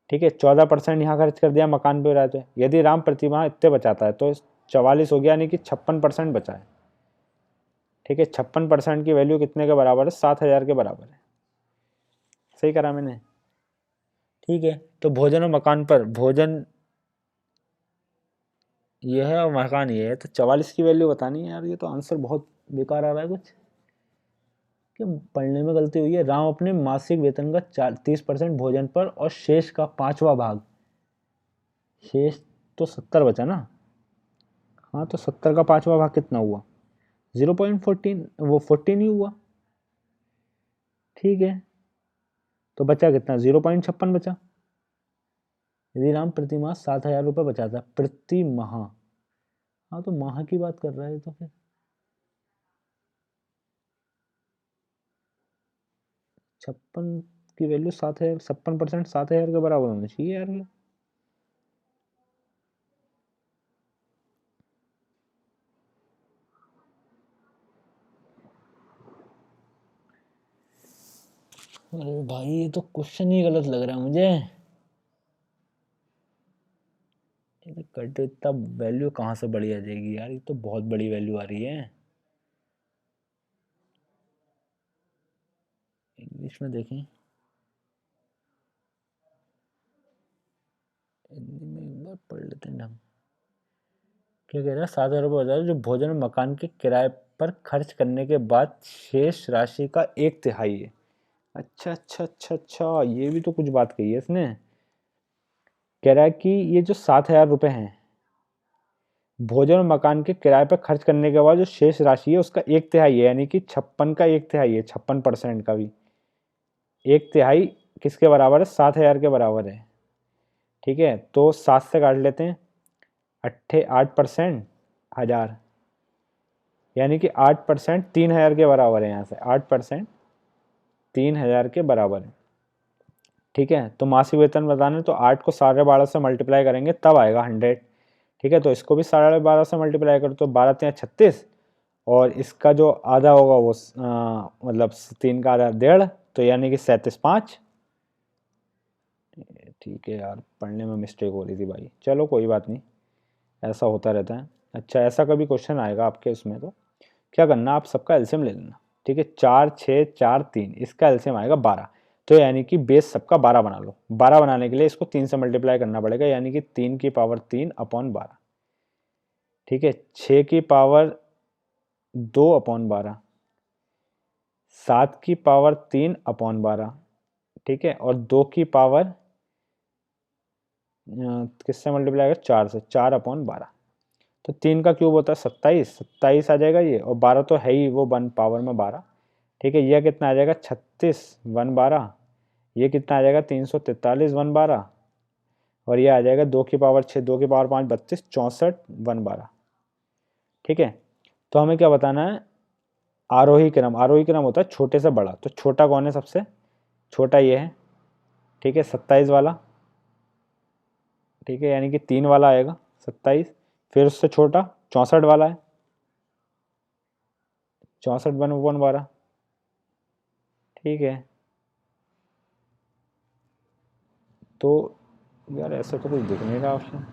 ठीक है। 14% यहाँ खर्च कर दिया मकान पे रहते, यदि राम प्रतिमाह इतने बचाता है तो 44 हो गया, यानी कि 56% बचा है, ठीक है। 56% की वैल्यू कितने के बराबर है, 7,000 के बराबर है, सही करा मैंने, ठीक है। तो भोजन और मकान पर, भोजन ये है और मकान ये है, तो 44 की वैल्यू बतानी है यार, ये तो आंसर बहुत बेकार आ रहा है कुछ, कि पढ़ने में गलती हुई है। राम अपने मासिक वेतन का 30% भोजन पर और शेष का 5वां भाग, शेष तो 70 बचा ना, हाँ तो 70 का 5वां भाग कितना हुआ, 0.14, वो 14 ही हुआ, ठीक है। तो बचा कितना, 0.56 बचा। यदि राम प्रति माह 7,000 रुपये बचाता प्रति माह, हाँ तो माह की बात कर रहा है तो फिर 56 की वैल्यू 7,000, 56% 7,000 के बराबर होना चाहिए यार ये। अरे भाई ये तो क्वेश्चन ही गलत लग रहा है मुझे, ये कट इतना वैल्यू कहाँ से बड़ी आ जाएगी यार, ये तो बहुत बड़ी वैल्यू आ रही है। इंग्लिश में देखें, हिंदी में एक बार पढ़ लेते हैं ढंग, क्या कह रहा है, 7,000 रुपये बचा जो भोजन और मकान के किराए पर खर्च करने के बाद शेष राशि का 1/3 है। अच्छा अच्छा अच्छा अच्छा, ये भी तो कुछ बात कही है इसने, कह रहा है कि ये जो 7,000 रुपये हैं, भोजन और मकान के किराए पर खर्च करने के बाद जो शेष राशि है उसका 1/3 है, यानी कि 56 का 1/3 है, 56% का भी 1/3 किसके बराबर है, 7,000 के बराबर है, ठीक है। तो 7 से काट लेते हैं, 8% 1000, यानी कि 8% 3,000 के बराबर है, यहाँ से 8% 3,000 के बराबर है, ठीक है। तो मासिक वेतन बताना, तो 8 को 12.5 से मल्टीप्लाई करेंगे तब आएगा 100, ठीक है। तो इसको भी 12.5 से मल्टीप्लाई करो तो 12×3 = 36, और इसका जो आधा होगा वो मतलब 3 का आधा 1.5, तो यानी कि 37.5, ठीक है यार पढ़ने में मिस्टेक हो रही थी भाई, चलो कोई बात नहीं, ऐसा होता रहता है। अच्छा ऐसा कभी क्वेश्चन आएगा आपके उसमें तो क्या करना, आप सबका एलसीएम ले लेना, ठीक है। 4 6 4 3, इसका एलसीएम आएगा 12, तो यानी कि बेस सबका 12 बना लो, 12 बनाने के लिए इसको 3 से मल्टीप्लाई करना पड़ेगा, यानी कि 3 की पावर 3/12, ठीक है। 6 की पावर 2/12, 7 की पावर 3/12, ठीक है, और 2 की पावर किससे मल्टीप्लाई करें, 4 से, 4/12, तो 3 का क्यूब होता है 27, 27 आ जाएगा ये, और 12 तो है ही वो 1 पावर में 12, ठीक है। यह कितना आ जाएगा 36 1/12, ये कितना आ जाएगा 343 1/12, और ये आ जाएगा 2 की पावर 6 2 की पावर 5 32 64 1/12, ठीक है। तो हमें क्या बताना है, आरोही क्रम, आरोही क्रम होता है छोटे से बड़ा, तो छोटा कौन है सबसे, छोटा ये है, ठीक है 27 वाला, ठीक है, यानी कि 3 वाला आएगा 27। फिर उससे छोटा 64 वाला है, 64 बन 1/12, ठीक है। तो यार ऐसा तो कुछ दिख नहीं रहा ऑप्शन।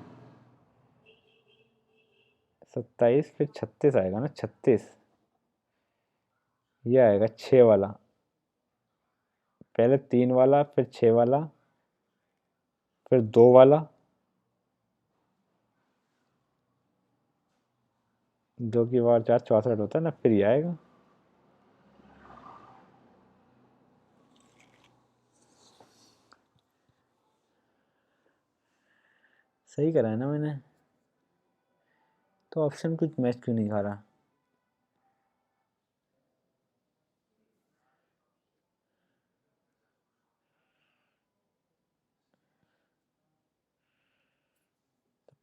27 फिर 36 आएगा ना, 36, ये आएगा 6 वाला, पहले 3 वाला फिर 6 वाला फिर 2 वाला, 2 की बार 4 64 होता है ना, फिर ये आएगा। सही करा है ना मैंने, तो ऑप्शन कुछ मैच क्यों नहीं खा रहा।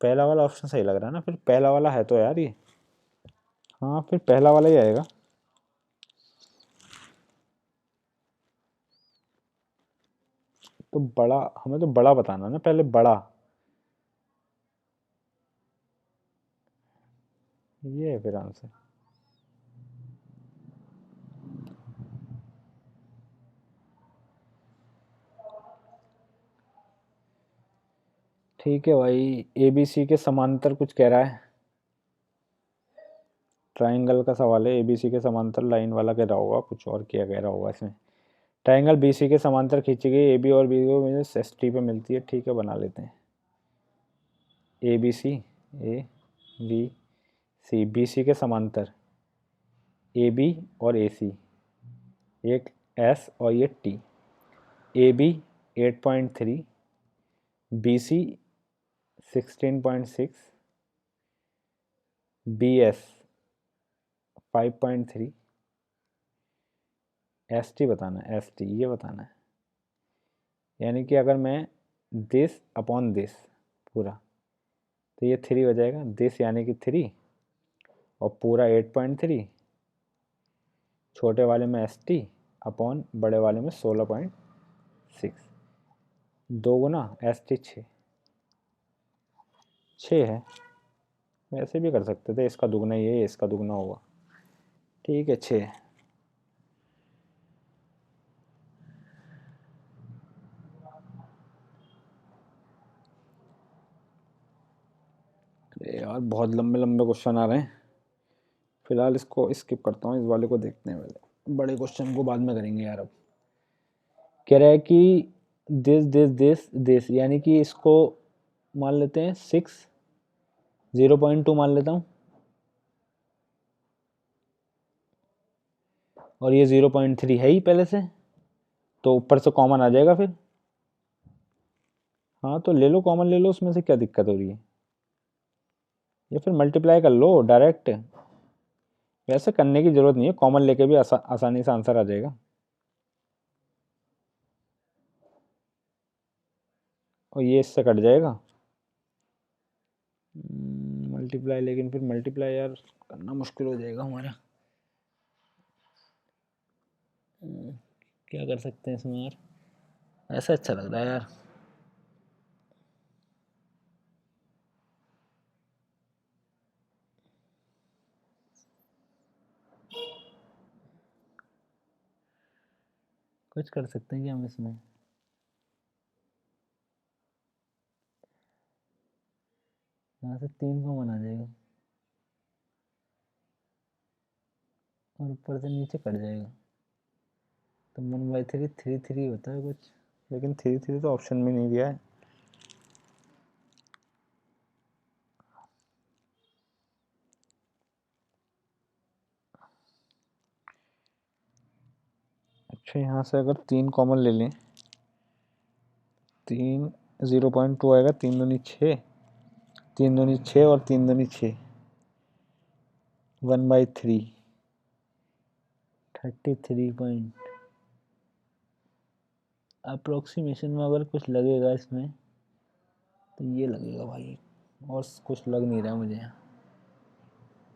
पहला वाला ऑप्शन सही लग रहा है ना, फिर पहला वाला है तो यार ये, हाँ फिर पहला वाला ही आएगा। तो बड़ा, हमें तो बड़ा बताना ना पहले, बड़ा, ये है फिर आंसर। ठीक है भाई, एबीसी के समांतर कुछ कह रहा है, ट्राइंगल का सवाल है, एबीसी के समांतर लाइन वाला कह रहा होगा, कुछ और क्या कह रहा होगा इसमें। ट्राइंगल बीसी के समांतर खींची गई, एबी और बी को एस टी पे मिलती है, ठीक है बना लेते हैं। A B C, A B C, B C के समांतर ए बी और ए सी, एक एस और ये T. A B 8.3, B C 16.6, B S 5.3, S T बताना है, एस टी ये बताना है। यानी कि अगर मैं दिस अपॉन दिस पूरा, तो ये 3 हो जाएगा, दिस यानी कि 3 और पूरा 8.3, छोटे वाले में एस टी अपॉन बड़े वाले में 16.6, 2 गुना एस टी 6 है। वैसे भी कर सकते थे, इसका दुगना ये इसका दुगना होगा, ठीक है 6। यार बहुत लंबे लंबे क्वेश्चन आ रहे हैं, फिलहाल इसको स्किप करता हूँ, इस वाले को देखते हैं पहले, बड़े क्वेश्चन को बाद में करेंगे यार। अब कह रहा है कि दिस दिस दिस दिस, यानी कि इसको मान लेते हैं 6, 0.2 मान लेता हूँ, और ये 0.3 है ही पहले से, तो ऊपर से कॉमन आ जाएगा फिर। हाँ तो ले लो, कॉमन ले लो, उसमें से क्या दिक्कत हो रही है, या फिर मल्टीप्लाई कर लो डायरेक्ट, वैसे करने की ज़रूरत नहीं है, कॉमन लेके भी आसानी से आंसर आ जाएगा। और ये इससे कट जाएगा मल्टीप्लाई, लेकिन फिर मल्टीप्लाई यार करना मुश्किल हो जाएगा हमारा। क्या कर सकते हैं इसमें यार, ऐसा अच्छा लग रहा है यार। कुछ कर सकते हैं क्या हम इसमें, यहाँ से 3 कॉमन आ जाएगा और ऊपर से नीचे कट जाएगा, तो 1/3 3 3 होता है कुछ, लेकिन 3 3 तो ऑप्शन में नहीं दिया है। अच्छा यहाँ से अगर 3 कॉमन ले लें, 3 0.2 आएगा, 3 दूनी 6, 3 दूनी 6 और 3 दूनी 6, 1/3 33 पॉइंट, अप्रोक्सीमेशन में अगर कुछ लगेगा इसमें तो ये लगेगा भाई, और कुछ लग नहीं रहा मुझे।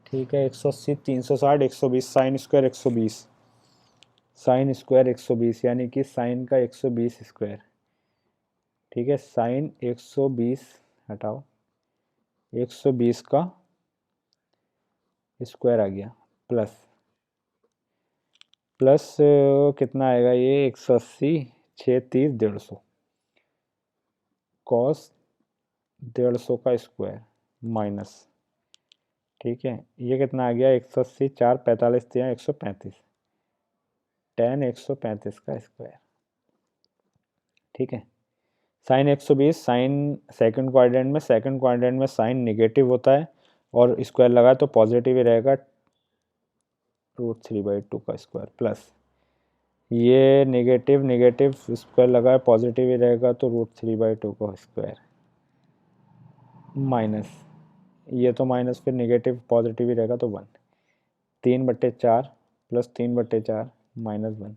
ठीक है 180 360 120, साइन स्क्वायर 120, साइन स्क्वायर 120, यानी कि साइन का 120 स्क्वायर, ठीक है, साइन 120 हटाओ, 120 का स्क्वायर आ गया, प्लस प्लस कितना आएगा ये, 180, 630, 150, कॉस 150 का स्क्वायर माइनस, ठीक है, ये कितना आ गया, 180, 4, 45, 135, टेन 135 का स्क्वायर, ठीक है। साइन 120, साइन सेकंड क्वाड्रेंट में, सेकंड क्वाड्रेंट में साइन निगेटिव होता है और स्क्वायर लगा तो पॉजिटिव ही रहेगा, √3/2 का स्क्वायर, प्लस ये नेगेटिव नेगेटिव स्क्वायर लगा है पॉजिटिव ही रहेगा तो √3/2 का स्क्वायर, माइनस ये तो माइनस, फिर नेगेटिव पॉजिटिव ही रहेगा तो 1, 3/4 प्लस 3/4 -1,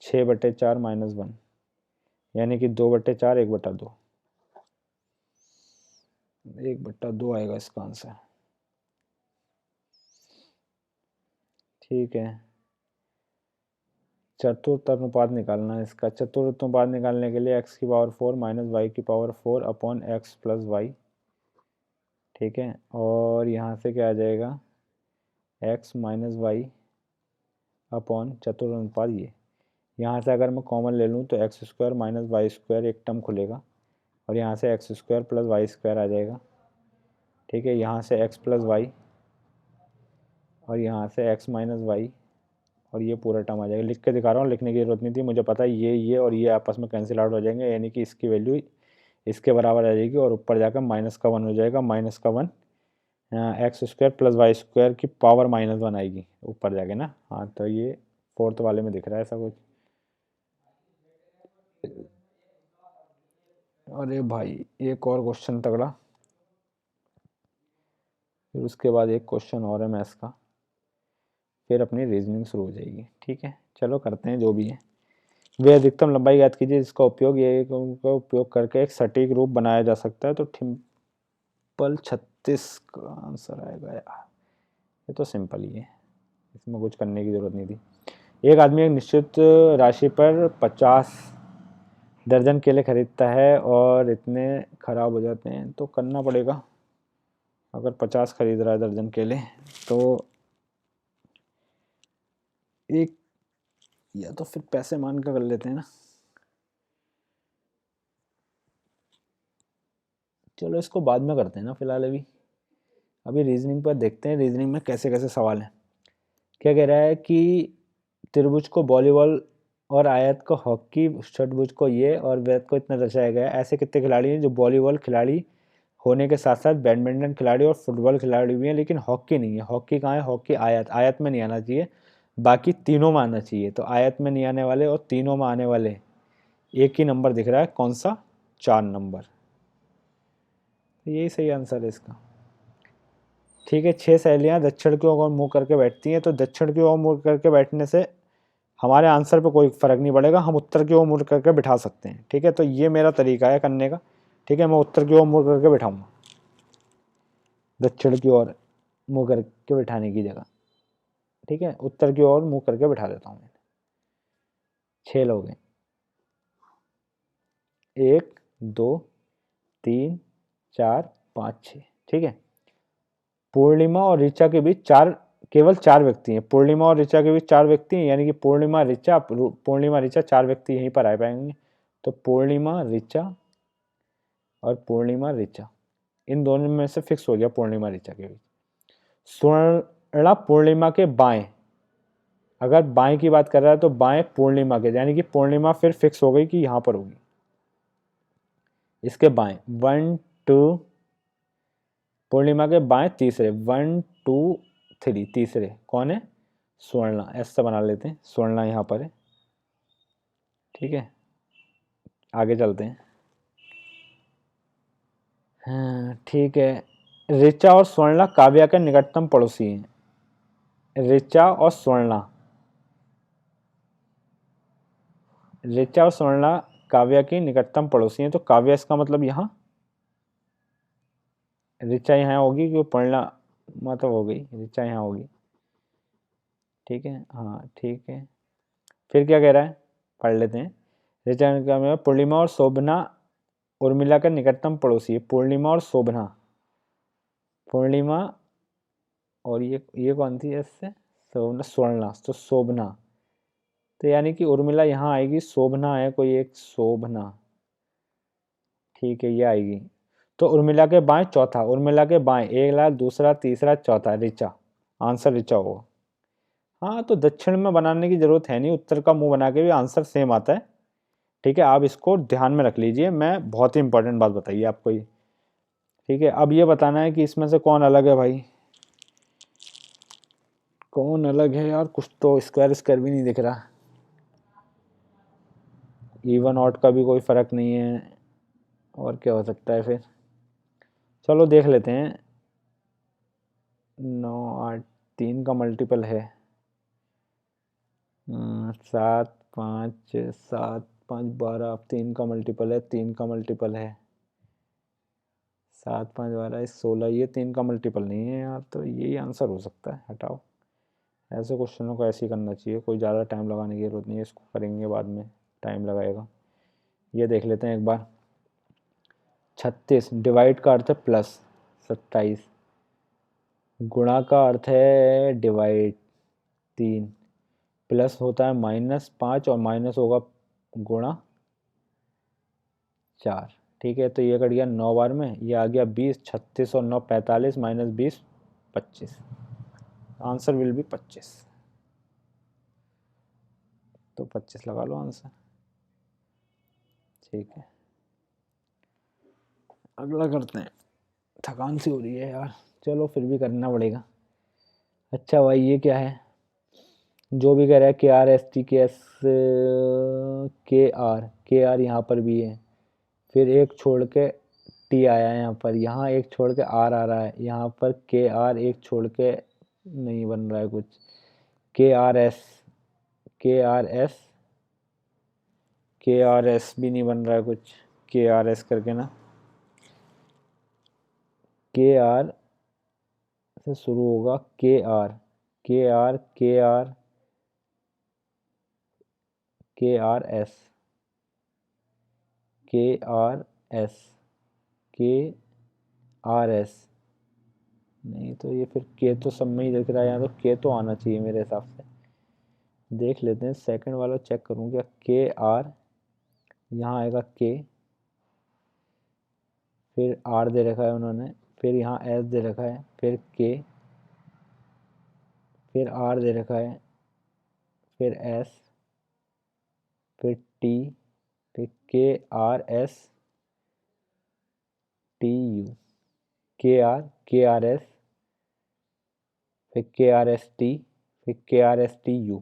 6/4 -1, यानी कि 2/4, 1/2, 1/2 आएगा इसका आंसर, ठीक है। चतुर्थ अनुपात निकालना है इसका, चतुर्थ अनुपात निकालने के लिए x की पावर 4 माइनस वाई की power 4 upon x plus y, ठीक है, और यहाँ से क्या आ जाएगा, x माइनस वाई अपॉन चतुर्थ अनुपात ये, यहाँ से अगर मैं कॉमन ले लूँ तो x square minus y square एक टर्म खुलेगा और यहाँ से x square plus y square आ जाएगा, ठीक है, यहाँ से x प्लस वाई और यहाँ से x माइनस वाई और ये पूरा टर्म आ जाएगा, लिख के दिखा रहा हूँ, लिखने की जरूरत नहीं थी, मुझे पता है ये और ये आपस में कैंसिल आउट हो जाएंगे, यानी कि इसकी वैल्यू इसके बराबर आ जाएगी और ऊपर जाकर -1 हो जाएगा, -1 x square plus y square की पावर -1 आएगी ऊपर जाके ना, हाँ तो ये फोर्थ वाले में दिख रहा है ऐसा कुछ। अरे भाई एक और क्वेश्चन तगड़ा, फिर उसके बाद एक क्वेश्चन और है मैथ्स का, फिर अपनी रीजनिंग शुरू हो जाएगी, ठीक है, चलो करते हैं जो भी है। वे अधिकतम लंबाई ज्ञात कीजिए जिसका उपयोग का उपयोग करके एक सटीक रूप बनाया जा सकता है, तो सिंपल 36 का आंसर आएगा यार, ये तो सिंपल ही है, इसमें कुछ करने की ज़रूरत नहीं थी। एक आदमी एक निश्चित राशि पर 50 दर्जन केले खरीदता है और इतने खराब हो जाते हैं तो करना पड़ेगा, अगर 50 खरीद रहा है दर्जन केले तो एक, या तो फिर पैसे मान कर लेते हैं ना, चलो इसको बाद में करते हैं ना, फिलहाल अभी रीजनिंग पर देखते हैं, रीजनिंग में कैसे कैसे सवाल हैं। क्या कह रहा है कि त्रिभुज को वॉलीबॉल और आयत को हॉकी, षटभुज को ये और वृत्त को इतना दर्शाया गया है, ऐसे कितने खिलाड़ी हैं जो वॉलीबॉल खिलाड़ी होने के साथ साथ बैडमिंटन खिलाड़ी और फुटबॉल खिलाड़ी भी हैं, लेकिन हॉकी नहीं है, हॉकी कहाँ है, हॉकी आयत, आयत में नहीं आना चाहिए, बाकी तीनों में आना चाहिए, तो आयत में नहीं आने वाले और तीनों में आने वाले एक ही नंबर दिख रहा है, कौन सा, 4 नंबर, तो यही सही आंसर है इसका, ठीक है। 6 सहेलियां दक्षिण की ओर मुंह करके बैठती हैं, तो दक्षिण की ओर मुंह करके बैठने से हमारे आंसर पे कोई फ़र्क नहीं पड़ेगा, हम उत्तर की ओर मुड़ करके बिठा सकते हैं, ठीक है, तो ये मेरा तरीका है करने का, ठीक है, मैं उत्तर की ओर मुड़ करके बिठाऊंगा, दक्षिण की ओर मुँह करके बिठाने की जगह, ठीक है, उत्तर की ओर मुँह करके बिठा देता हूँ मैं। 6 लोग हैं, 1 2 3 4 5 6, ठीक है। पूर्णिमा और ऋचा के बीच केवल 4 व्यक्ति हैं, पूर्णिमा और ऋचा के बीच 4 व्यक्ति हैं, यानी कि पूर्णिमा ऋचा 4 व्यक्ति यहीं पर आ पाएंगे, तो पूर्णिमा ऋचा और पूर्णिमा ऋचा इन दोनों में से फिक्स हो गया, पूर्णिमा ऋचा के बीच। स्वर्णा पूर्णिमा के बाएं, अगर बाएं की बात कर रहा है तो बाएं पूर्णिमा के, यानी कि पूर्णिमा फिर फिक्स हो गई कि यहां पर होगी, इसके बाएं 1 2, पूर्णिमा के बाएं तीसरे 1 2 3, तीसरे कौन है, स्वर्णा, ऐसा बना लेते हैं, स्वर्णा यहाँ पर है, ठीक है, आगे चलते हैं। हाँ ठीक है, ऋचा और स्वर्णा काव्या के निकटतम पड़ोसी हैं, ऋचा और स्वर्णा काव्या की निकटतम पड़ोसी हैं, तो काव्या इसका मतलब यहाँ, ऋचा यहाँ होगी क्योंकि पूर्णा मतलब हो गई, ऋचा यहाँ होगी, ठीक है, हाँ ठीक है। फिर क्या कह रहा है, पढ़ लेते हैं। ऋचा का पूर्णिमा और शोभना उर्मिला के निकटतम पड़ोसी पूर्णिमा और शोभना। पूर्णिमा और ये कौन थी इससे? शोभना, स्वर्णा, तो शोभना। तो यानी कि उर्मिला यहाँ आएगी, शोभना है कोई एक, शोभना, ठीक है ये आएगी। तो उर्मिला के बाएं चौथा, उर्मिला के बाएं एक लाख, दूसरा, तीसरा, चौथा ऋचा। आंसर ऋचा होगा। हाँ तो दक्षिण में बनाने की जरूरत है नहीं, उत्तर का मुंह बना के भी आंसर सेम आता है। ठीक है, आप इसको ध्यान में रख लीजिए, मैं बहुत ही इंपॉर्टेंट बात बताइए आपको ये। ठीक है, अब ये बताना है कि इसमें से कौन अलग है भाई, कौन अलग है यार, कुछ तो स्क्वायर स्क्वायर भी नहीं दिख रहा, इवन ऑड का भी कोई फर्क नहीं है, और क्या हो सकता है फिर, चलो देख लेते हैं। 9 8 3 का मल्टीपल है, 7 5 7 5 12, 3 का मल्टीपल है, 3 का मल्टीपल है, 7 5 12 16, ये 3 का मल्टीपल नहीं है यार, तो यही आंसर हो सकता है, हटाओ। ऐसे क्वेश्चनों को ऐसे ही करना चाहिए, कोई ज़्यादा टाइम लगाने की जरूरत नहीं है, इसको करेंगे बाद में, टाइम लगाएगा। ये देख लेते हैं एक बार। 36 डिवाइड का अर्थ है प्लस, 27 गुणा का अर्थ है डिवाइड, 3 प्लस होता है -5 और माइनस होगा गुणा 4। ठीक है, तो ये कट गया 9 बार में, ये आ गया 20, 36 और 9 45, -20 25, आंसर विल बी 25, तो 25 लगा लो आंसर। ठीक है, अगला करते हैं, थकान सी हो रही है यार, चलो फिर भी करना पड़ेगा। अच्छा भाई ये क्या है, जो भी कह रहा है KRST के आर यहाँ पर भी है, फिर एक छोड़ के टी आया है यहाँ पर, यहाँ एक छोड़ के आर आ रहा है, यहाँ पर KR एक छोड़ के नहीं बन रहा है कुछ, KRS KRS KRS भी नहीं बन रहा है कुछ, KRS करके ना, KR से शुरू होगा, KR KR KR KRS KRS KRS, नहीं तो ये फिर के तो सब में ही दिख रहा है, यहाँ तो के तो आना चाहिए मेरे हिसाब से। देख लेते हैं, सेकंड वाला चेक करूँ क्या, KR यहाँ आएगा के, फिर आर दे रखा है उन्होंने, फिर यहाँ एस दे रखा है, फिर के, फिर आर दे रखा है, फिर एस, फिर टी, फिर KRS TU, KRS, फिर KRST, फिर KRSTU।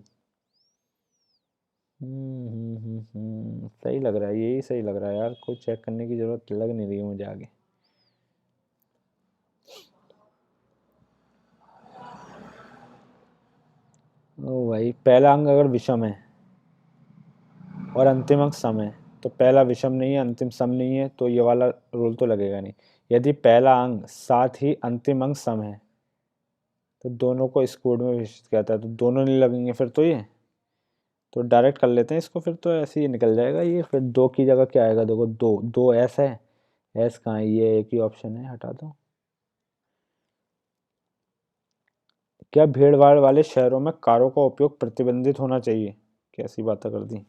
सही लग रहा है, यही सही लग रहा है यार, कोई चेक करने की जरूरत लग नहीं रही है मुझे आगे। ओ भाई, पहला अंक अगर विषम है और अंतिम अंक सम है, तो पहला विषम नहीं है, अंतिम सम नहीं है, तो ये वाला रूल तो लगेगा नहीं। यदि पहला अंक साथ ही अंतिम अंक सम है, तो दोनों को इस कोड में विभाजित किया जाता है, तो दोनों नहीं लगेंगे फिर, तो ये तो डायरेक्ट कर लेते हैं इसको, फिर तो ऐसे ही निकल जाएगा ये, फिर 2 की जगह क्या आएगा, देखो 2 2 एस है, एस कहाँ है, ये एक ही ऑप्शन है, हटा दो। क्या भीड़ भाड़ वाले शहरों में कारों का उपयोग प्रतिबंधित होना चाहिए? कैसी बातें कर दी।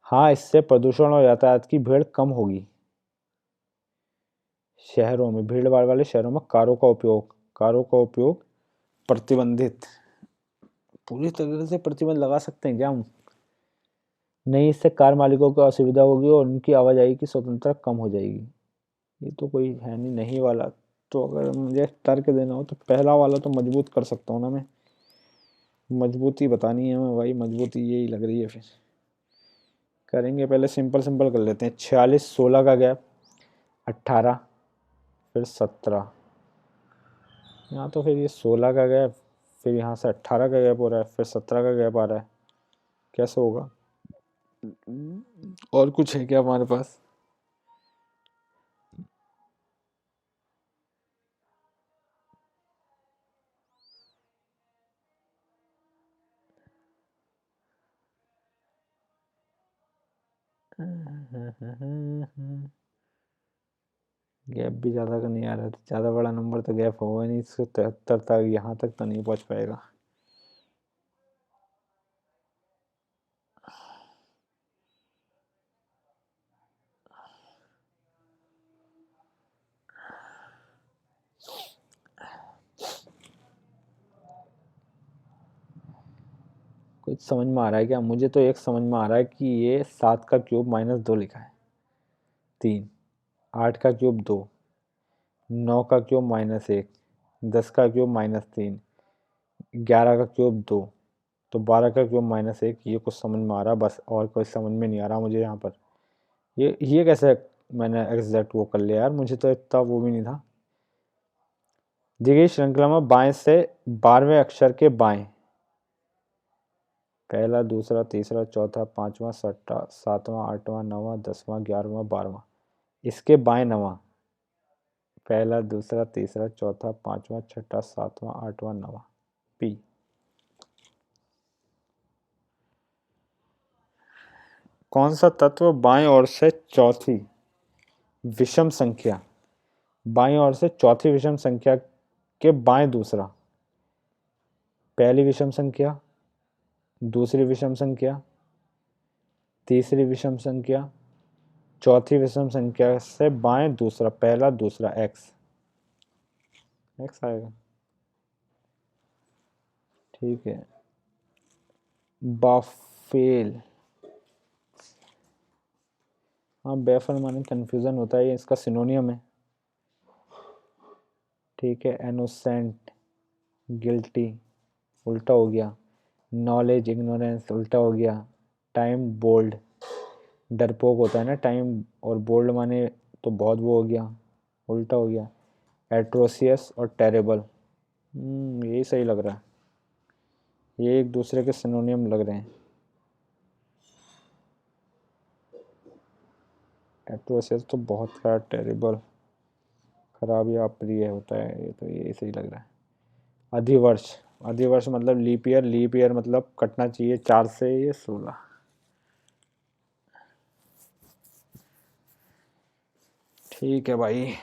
हाँ, इससे प्रदूषण और यातायात की भीड़ कम होगी। शहरों में, भीड़ भाड़ वाले शहरों में कारों का उपयोग प्रतिबंधित, पूरी तरह से प्रतिबंध लगा सकते हैं क्या हम? नहीं, इससे कार मालिकों को असुविधा होगी और उनकी आवाजाही की स्वतंत्रता कम हो जाएगी। ये तो कोई है नहीं, नहीं वाला। तो अगर मुझे तर्क देना हो तो पहला वाला तो मजबूत कर सकता हूँ ना मैं, मजबूती बतानी है मैं भाई, मजबूती यही लग रही है फिर। करेंगे, पहले सिंपल सिंपल कर लेते हैं। 46 16 का गैप, 18, फिर 17, यहाँ तो फिर ये 16 का गैप, फिर यहाँ से 18 का गैप हो रहा है, फिर 17 का गैप आ रहा है, कैसे होगा? और कुछ है क्या हमारे पास? गैप भी ज़्यादा का नहीं आ रहा, ज़्यादा बड़ा नंबर तो गैप होगा नहीं, 173 तक, यहाँ तक तो नहीं पहुँच पाएगा। कुछ समझ में आ रहा है क्या? मुझे तो एक समझ में आ रहा है कि ये 7 का क्यूब -2 लिखा है, 3, 8 का क्यूब 2, 9 का क्यूब -1, 10 का क्यूब -3, 11 का क्यूब 2, तो 12 का क्यूब -1, ये कुछ समझ में आ रहा है बस, और कोई समझ में नहीं आ रहा मुझे यहाँ पर। ये कैसे मैंने एग्जैक्ट वो कर लिया यार, मुझे तो इतना वो भी नहीं था। दी गई श्रृंखला में बाएं से 12वें अक्षर के बाएं, पहला, दूसरा, तीसरा, चौथा, पांचवा, छठा, सातवां, आठवां, नौवां, 10वां, 11वां, 12वां, इसके बाएं नवा, पहला, दूसरा, तीसरा, चौथा, पांचवा, छठा, सातवां, आठवां, नौवां, पी। कौन सा तत्व बाएं ओर से चौथी विषम संख्या, बाएं ओर से चौथी विषम संख्या के बाएं दूसरा, पहली विषम संख्या, दूसरी विषम संख्या, तीसरी विषम संख्या, चौथी विषम संख्या से बाएं दूसरा, पहला, दूसरा, एक्स, एक्स आएगा। ठीक है। बाफेल, हाँ बेफल माने कन्फ्यूजन होता है, ये इसका सिनोनियम है। ठीक है। एनोसेंट, गिल्टी, उल्टा हो गया। नॉलेज, इग्नोरेंस, उल्टा हो गया। टाइम, बोल्ड, डरपोक होता है ना टाइम, और बोल्ड माने तो बहुत वो हो गया, उल्टा हो गया। एट्रोसियस और टेरेबल, यही सही लग रहा है, ये एक दूसरे के सिनोनियम लग रहे हैं। एट्रोसियस तो बहुत खराब, टेरेबल खराब या अप्रिय होता है, ये तो ये सही लग रहा है। अधिवर्ष, अधिवर्ष मतलब लीप ईयर, लीप ईयर मतलब कटना चाहिए 4 से, ये 16। ठीक है भाई।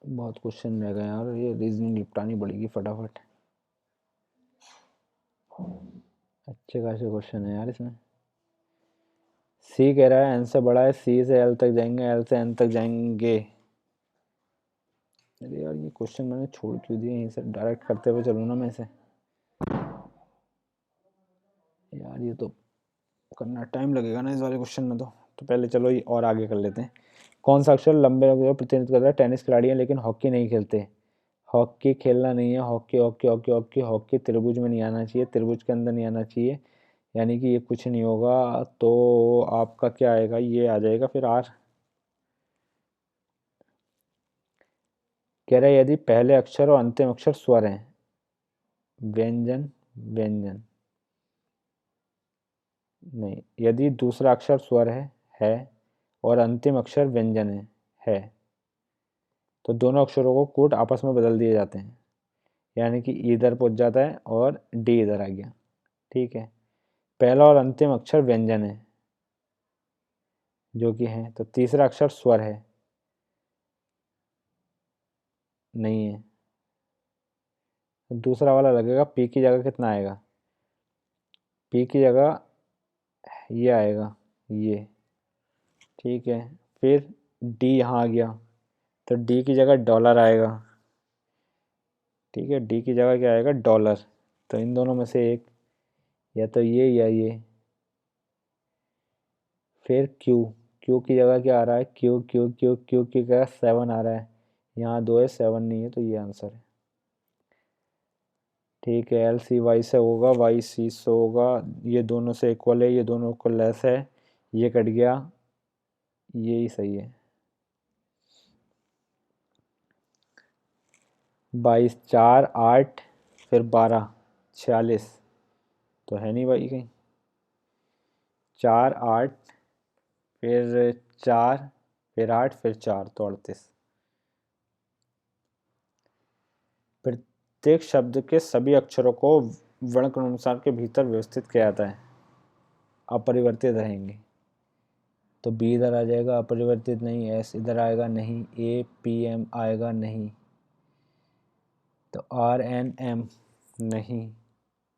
बहुत क्वेश्चन रह गए यार, ये रीजनिंग निपटानी पड़ेगी फटाफट। अच्छे खासे क्वेश्चन है यार इसमें। सी कह रहा है एन से बड़ा है, सी से एल तक जाएंगे, एल से एन तक जाएंगे। अरे यार ये क्वेश्चन मैंने छोड़ क्यों दिए, यहीं से डायरेक्ट करते हुए चलूँ ना मैं इसे। यार ये तो करना टाइम लगेगा ना इस वाले क्वेश्चन में, तो पहले चलो ये और आगे कर लेते हैं। कौन सा अक्षर लंबे का प्रतिनिधित्व करता है? टेनिस खिलाड़ी हैं लेकिन हॉकी नहीं खेलते। हॉकी खेलना नहीं है, hockey hockey hockey hockey hockey त्रिभुज में नहीं आना चाहिए, त्रिभुज के अंदर नहीं आना चाहिए, यानी कि ये कुछ नहीं होगा, तो आपका क्या आएगा, ये आ जाएगा फिर आर। कह रहा है यदि पहले अक्षर और अंतिम अक्षर स्वर हैं, व्यंजन, व्यंजन नहीं, यदि दूसरा अक्षर स्वर है और अंतिम अक्षर व्यंजन है तो दोनों अक्षरों को कूट आपस में बदल दिए जाते हैं, यानी कि इधर पहुंच जाता है और डी इधर आ गया। ठीक है। पहला और अंतिम अक्षर व्यंजन है जो कि है, तो तीसरा अक्षर स्वर है, नहीं है, तो दूसरा वाला लगेगा, पी की जगह कितना आएगा, पी की जगह ये आएगा, ये। ठीक है। फिर डी यहाँ आ गया, तो डी की जगह डॉलर आएगा। ठीक है, डी की जगह क्या आएगा, डॉलर। तो इन दोनों में से एक, या तो ये या ये। फिर क्यू, क्यू की जगह क्या आ रहा है, क्यू क्यू क्यू क्यू की जगह 7 आ रहा है, यहाँ 2 है 7 नहीं है, तो ये आंसर है। ठीक है। एल सी वाई से होगा, वाई सी से होगा, ये दोनों से इक्वल है, ये दोनों इक्वल लेस है, ये कट गया, ये ही सही है। 22, 4, 8, फिर 12, 46, तो है नहीं भाई कहीं। 4, 8, फिर 4, फिर 8, फिर 4, तो 38। प्रत्येक शब्द के सभी अक्षरों को वर्णक्रमानुसार के भीतर व्यवस्थित किया जाता है। अपरिवर्तित रहेंगे। तो बी इधर आ जाएगा, अपरिवर्तित नहीं। एस इधर आएगा नहीं। ए पी एम आएगा नहीं। तो आर एन एम नहीं।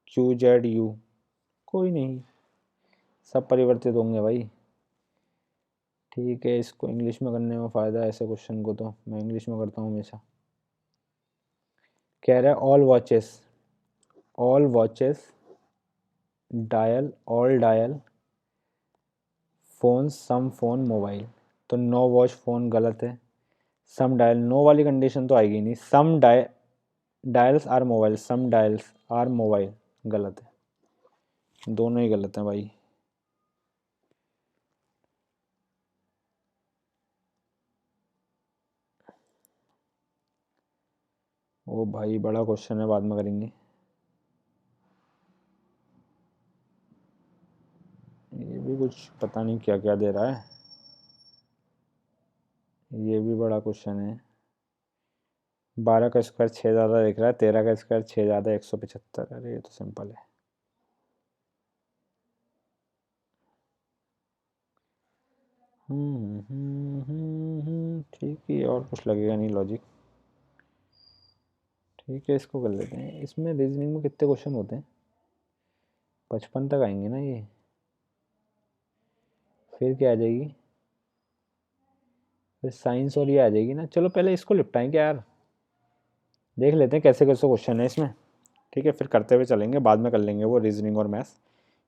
क्यू जेड यू कोई नहीं, सब परिवर्तित होंगे भाई। ठीक है, इसको इंग्लिश में करने में फ़ायदा है ऐसे क्वेश्चन को, तो मैं इंग्लिश में करता हूँ हमेशा। कह रहा है all watches dial, all dial phone, some phone mobile. तो नो वॉच फ़ोन गलत है। सम डायल, नो वाली कंडीशन तो आएगी नहीं। Some dials are mobile, some dials are mobile गलत है। दोनों ही गलत हैं भाई। ओ भाई बड़ा क्वेश्चन है, बाद में करेंगे। ये भी कुछ पता नहीं क्या क्या दे रहा है। ये भी बड़ा क्वेश्चन है। 12 का स्क्वायर 6 ज़्यादा दिख रहा है, 13 का स्क्वायर 6 ज़्यादा 175। अरे ये तो सिंपल है। ठीक है, और कुछ लगेगा नहीं लॉजिक। ठीक है, इसको कर लेते हैं। इसमें रीजनिंग में कितने क्वेश्चन होते हैं? 55 तक आएंगे ना ये। फिर क्या आ जाएगी? फिर साइंस और ये आ जाएगी ना। चलो पहले इसको निपटाएं क्या यार, देख लेते हैं कैसे कैसे क्वेश्चन है इसमें। ठीक है, फिर करते हुए चलेंगे, बाद में कर लेंगे वो रीजनिंग और मैथ्स।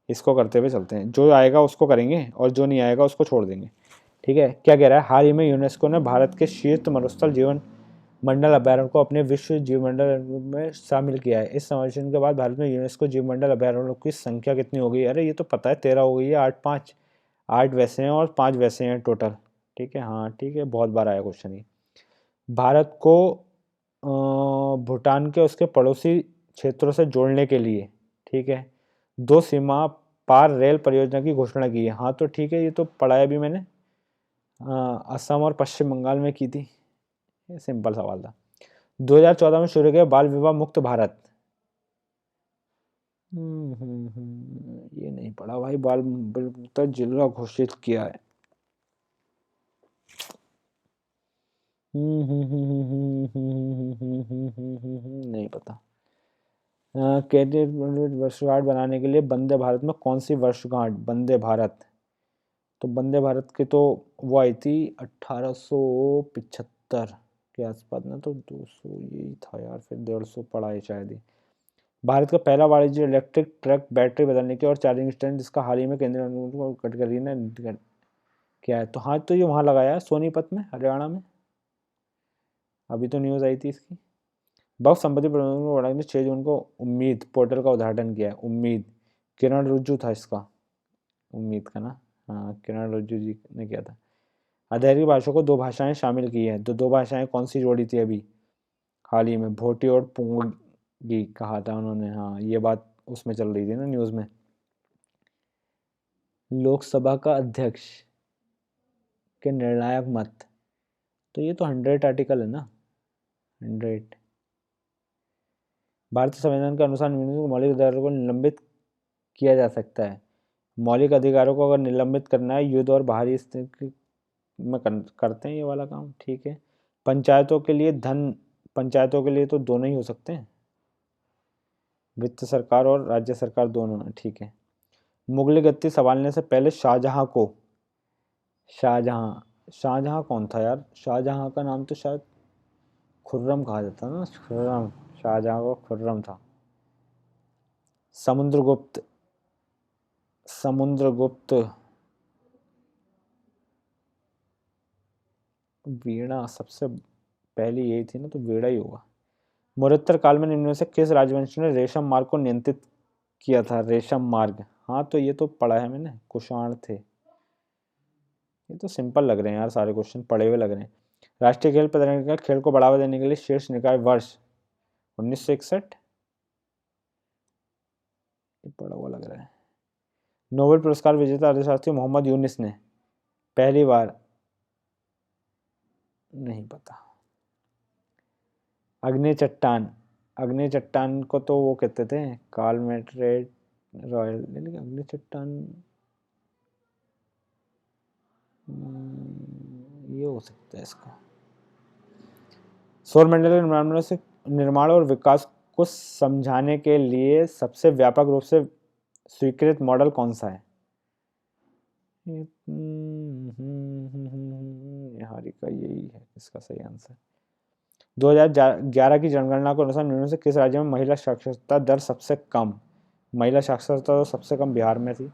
इसको करते हुए चलते हैं, जो आएगा उसको करेंगे और जो नहीं आएगा उसको छोड़ देंगे। ठीक है, क्या कह रहा है? हाल ही में यूनेस्को ने भारत के शीर्ष मरुस्थल जीवन मंडल अभ्यारण्य को अपने विश्व जीवमंडल में शामिल किया है। इस सर्वेक्षण के बाद भारत में यूनेस्को जीवमंडल अभ्यारण्यों की संख्या कितनी हो गई? अरे ये तो पता है, 13 हो गई है। 8 वैसे हैं और 5 वैसे हैं टोटल। ठीक है, हाँ ठीक है, बहुत बार आया क्वेश्चन ये। भारत को भूटान के उसके पड़ोसी क्षेत्रों से जोड़ने के लिए, ठीक है, 2 सीमा पार रेल परियोजना की घोषणा की है। हाँ तो ठीक है, ये तो पढ़ाया भी मैंने, असम और पश्चिम बंगाल में की थी। ये सिंपल सवाल था। 2014 में शुरू किया बाल विवाह मुक्त भारत। ये नहीं पढ़ा भाई। बाल मुक्त जिला घोषित किया है। नहीं पता। कैडेट वर्षगांठ बनाने के लिए वंदे भारत में कौन सी वर्षगांठ? वंदे भारत, तो वंदे भारत की तो वो आई थी 1875 के आसपास ना, तो 200 यही था यार, फिर 150 पड़ा है शायद ही। भारत का पहला वाणिज्य इलेक्ट्रिक ट्रक बैटरी बदलने के और चार्जिंग स्टैंड जिसका हाल ही में केंद्रीय गडकरी ने क्या है? तो हाँ, तो ये वहाँ लगाया है सोनीपत में, हरियाणा में। अभी तो न्यूज़ आई थी इसकी। बक्स संपत्ति प्रबंधन को बढ़ाने 6 जून को उम्मीद पोर्टल का उद्घाटन किया है। उम्मीद किरण रिजिजू था इसका, उम्मीद का ना। हाँ, किरण रिजिजू जी ने किया था। आधिकारिक भाषाओं को 2 भाषाएं शामिल की है। तो 2 भाषाएं कौन सी जोड़ी थी अभी हाल ही में? भोटी और पुंगी कहा था उन्होंने। हाँ, ये बात उसमें चल रही थी ना न्यूज़ में। लोकसभा का अध्यक्ष के निर्णायक मत, तो ये तो 100 आर्टिकल है ना, 100। भारतीय संविधान के अनुसार मौलिक अधिकारों को निलंबित किया जा सकता है। मौलिक अधिकारों को अगर निलंबित करना है युद्ध और बाहरी स्थिति में करते हैं ये वाला काम। ठीक है, पंचायतों के लिए धन, पंचायतों के लिए तो दोनों ही हो सकते हैं, वित्त सरकार और राज्य सरकार दोनों। ठीक है, मुगल गद्दी संभालने से पहले शाहजहां को, शाहजहां कौन था यार? शाहजहां का नाम तो शायद खुर्रम कहा जाता ना, खुर्रम। शाहजहां को खुर्रम था। समुद्रगुप्त, समुद्रगुप्त। वीणा सबसे पहली यही थी ना, तो वीणा ही होगा। मरुत्तर काल में निम्न में से किस राजवंश ने रेशम मार्ग को नियंत्रित किया था? रेशम मार्ग, हाँ तो ये तो पढ़ा है मैंने, कुषाण थे। ये तो सिंपल लग रहे हैं यार, सारे क्वेश्चन पढ़े हुए लग रहे हैं। राष्ट्रीय खेल प्रतियोगिता खेल को बढ़ावा देने के लिए शीर्ष निकाय वर्ष 1961, ये पढ़ा हुआ लग रहा है। नोबेल पुरस्कार विजेता अर्थशास्त्री मोहम्मद यूनिस ने पहली बार, नहीं पता। अग्नि चट्टान, अग्नि चट्टान को तो वो कहते थे कार्ल मैट्रेट रॉयल, लेकिन अग्नि चट्टान ये हो सकता है इसका। सौर मंडल के निर्माण और विकास को समझाने के लिए सबसे व्यापक रूप से स्वीकृत मॉडल कौन सा है? निहारी का यही है इसका सही आंसर। 2011 की जनगणना के अनुसार निम्न से किस राज्य में महिला साक्षरता दर सबसे कम? महिला साक्षरता तो सबसे कम बिहार में थी।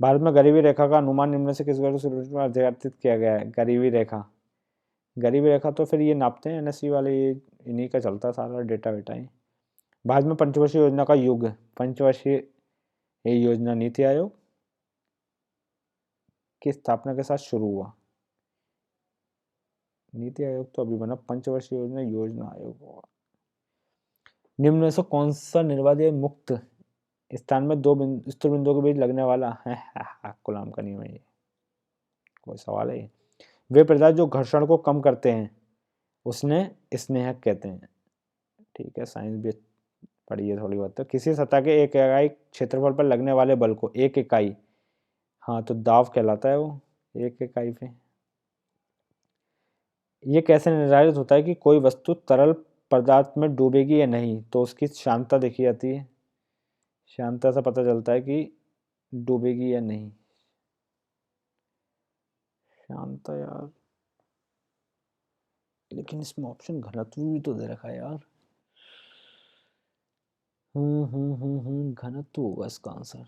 भारत में गरीबी रेखा का अनुमान निम्न से किस वर्ग सूची में अद्यतन किया गया है? गरीबी रेखा, गरीबी रेखा तो फिर ये नापते हैं एनएससी वाले, ये इन्हीं का चलता सारा डेटा वेटा ही। भारत में पंचवर्षीय योजना का युग, पंचवर्षीय ये योजना नीति आयोग की स्थापना के साथ शुरू हुआ। नीति आयोग तो अभी बना, पंचवर्षीय योजना योजना आयोग होगा। निम्न में से कौन सा निर्वात मुक्त स्थान में दो स्थिर बिंदुओं के बीच लगने वाला है? कूलाम का नियम है ये, कोई सवाल है? वे पदार्थ जो घर्षण को कम करते हैं उसने स्नेहक कहते हैं। ठीक है, साइंस भी पढ़ी है थोड़ी बहुत। तो किसी सतह के एक इकाई क्षेत्रफल पर लगने वाले बल को एक इकाई, हाँ तो दाव कहलाता है वो, एक इकाई पे। ये कैसे निर्धारित होता है कि कोई वस्तु तरल पदार्थ में डूबेगी या नहीं? तो उसकी शांतता देखी जाती है, शांतता से पता चलता है कि डूबेगी या नहीं। शांतता यार, लेकिन इसमें ऑप्शन घनत्व भी तो दे रखा है यार। घनत्व होगा इसका आंसर,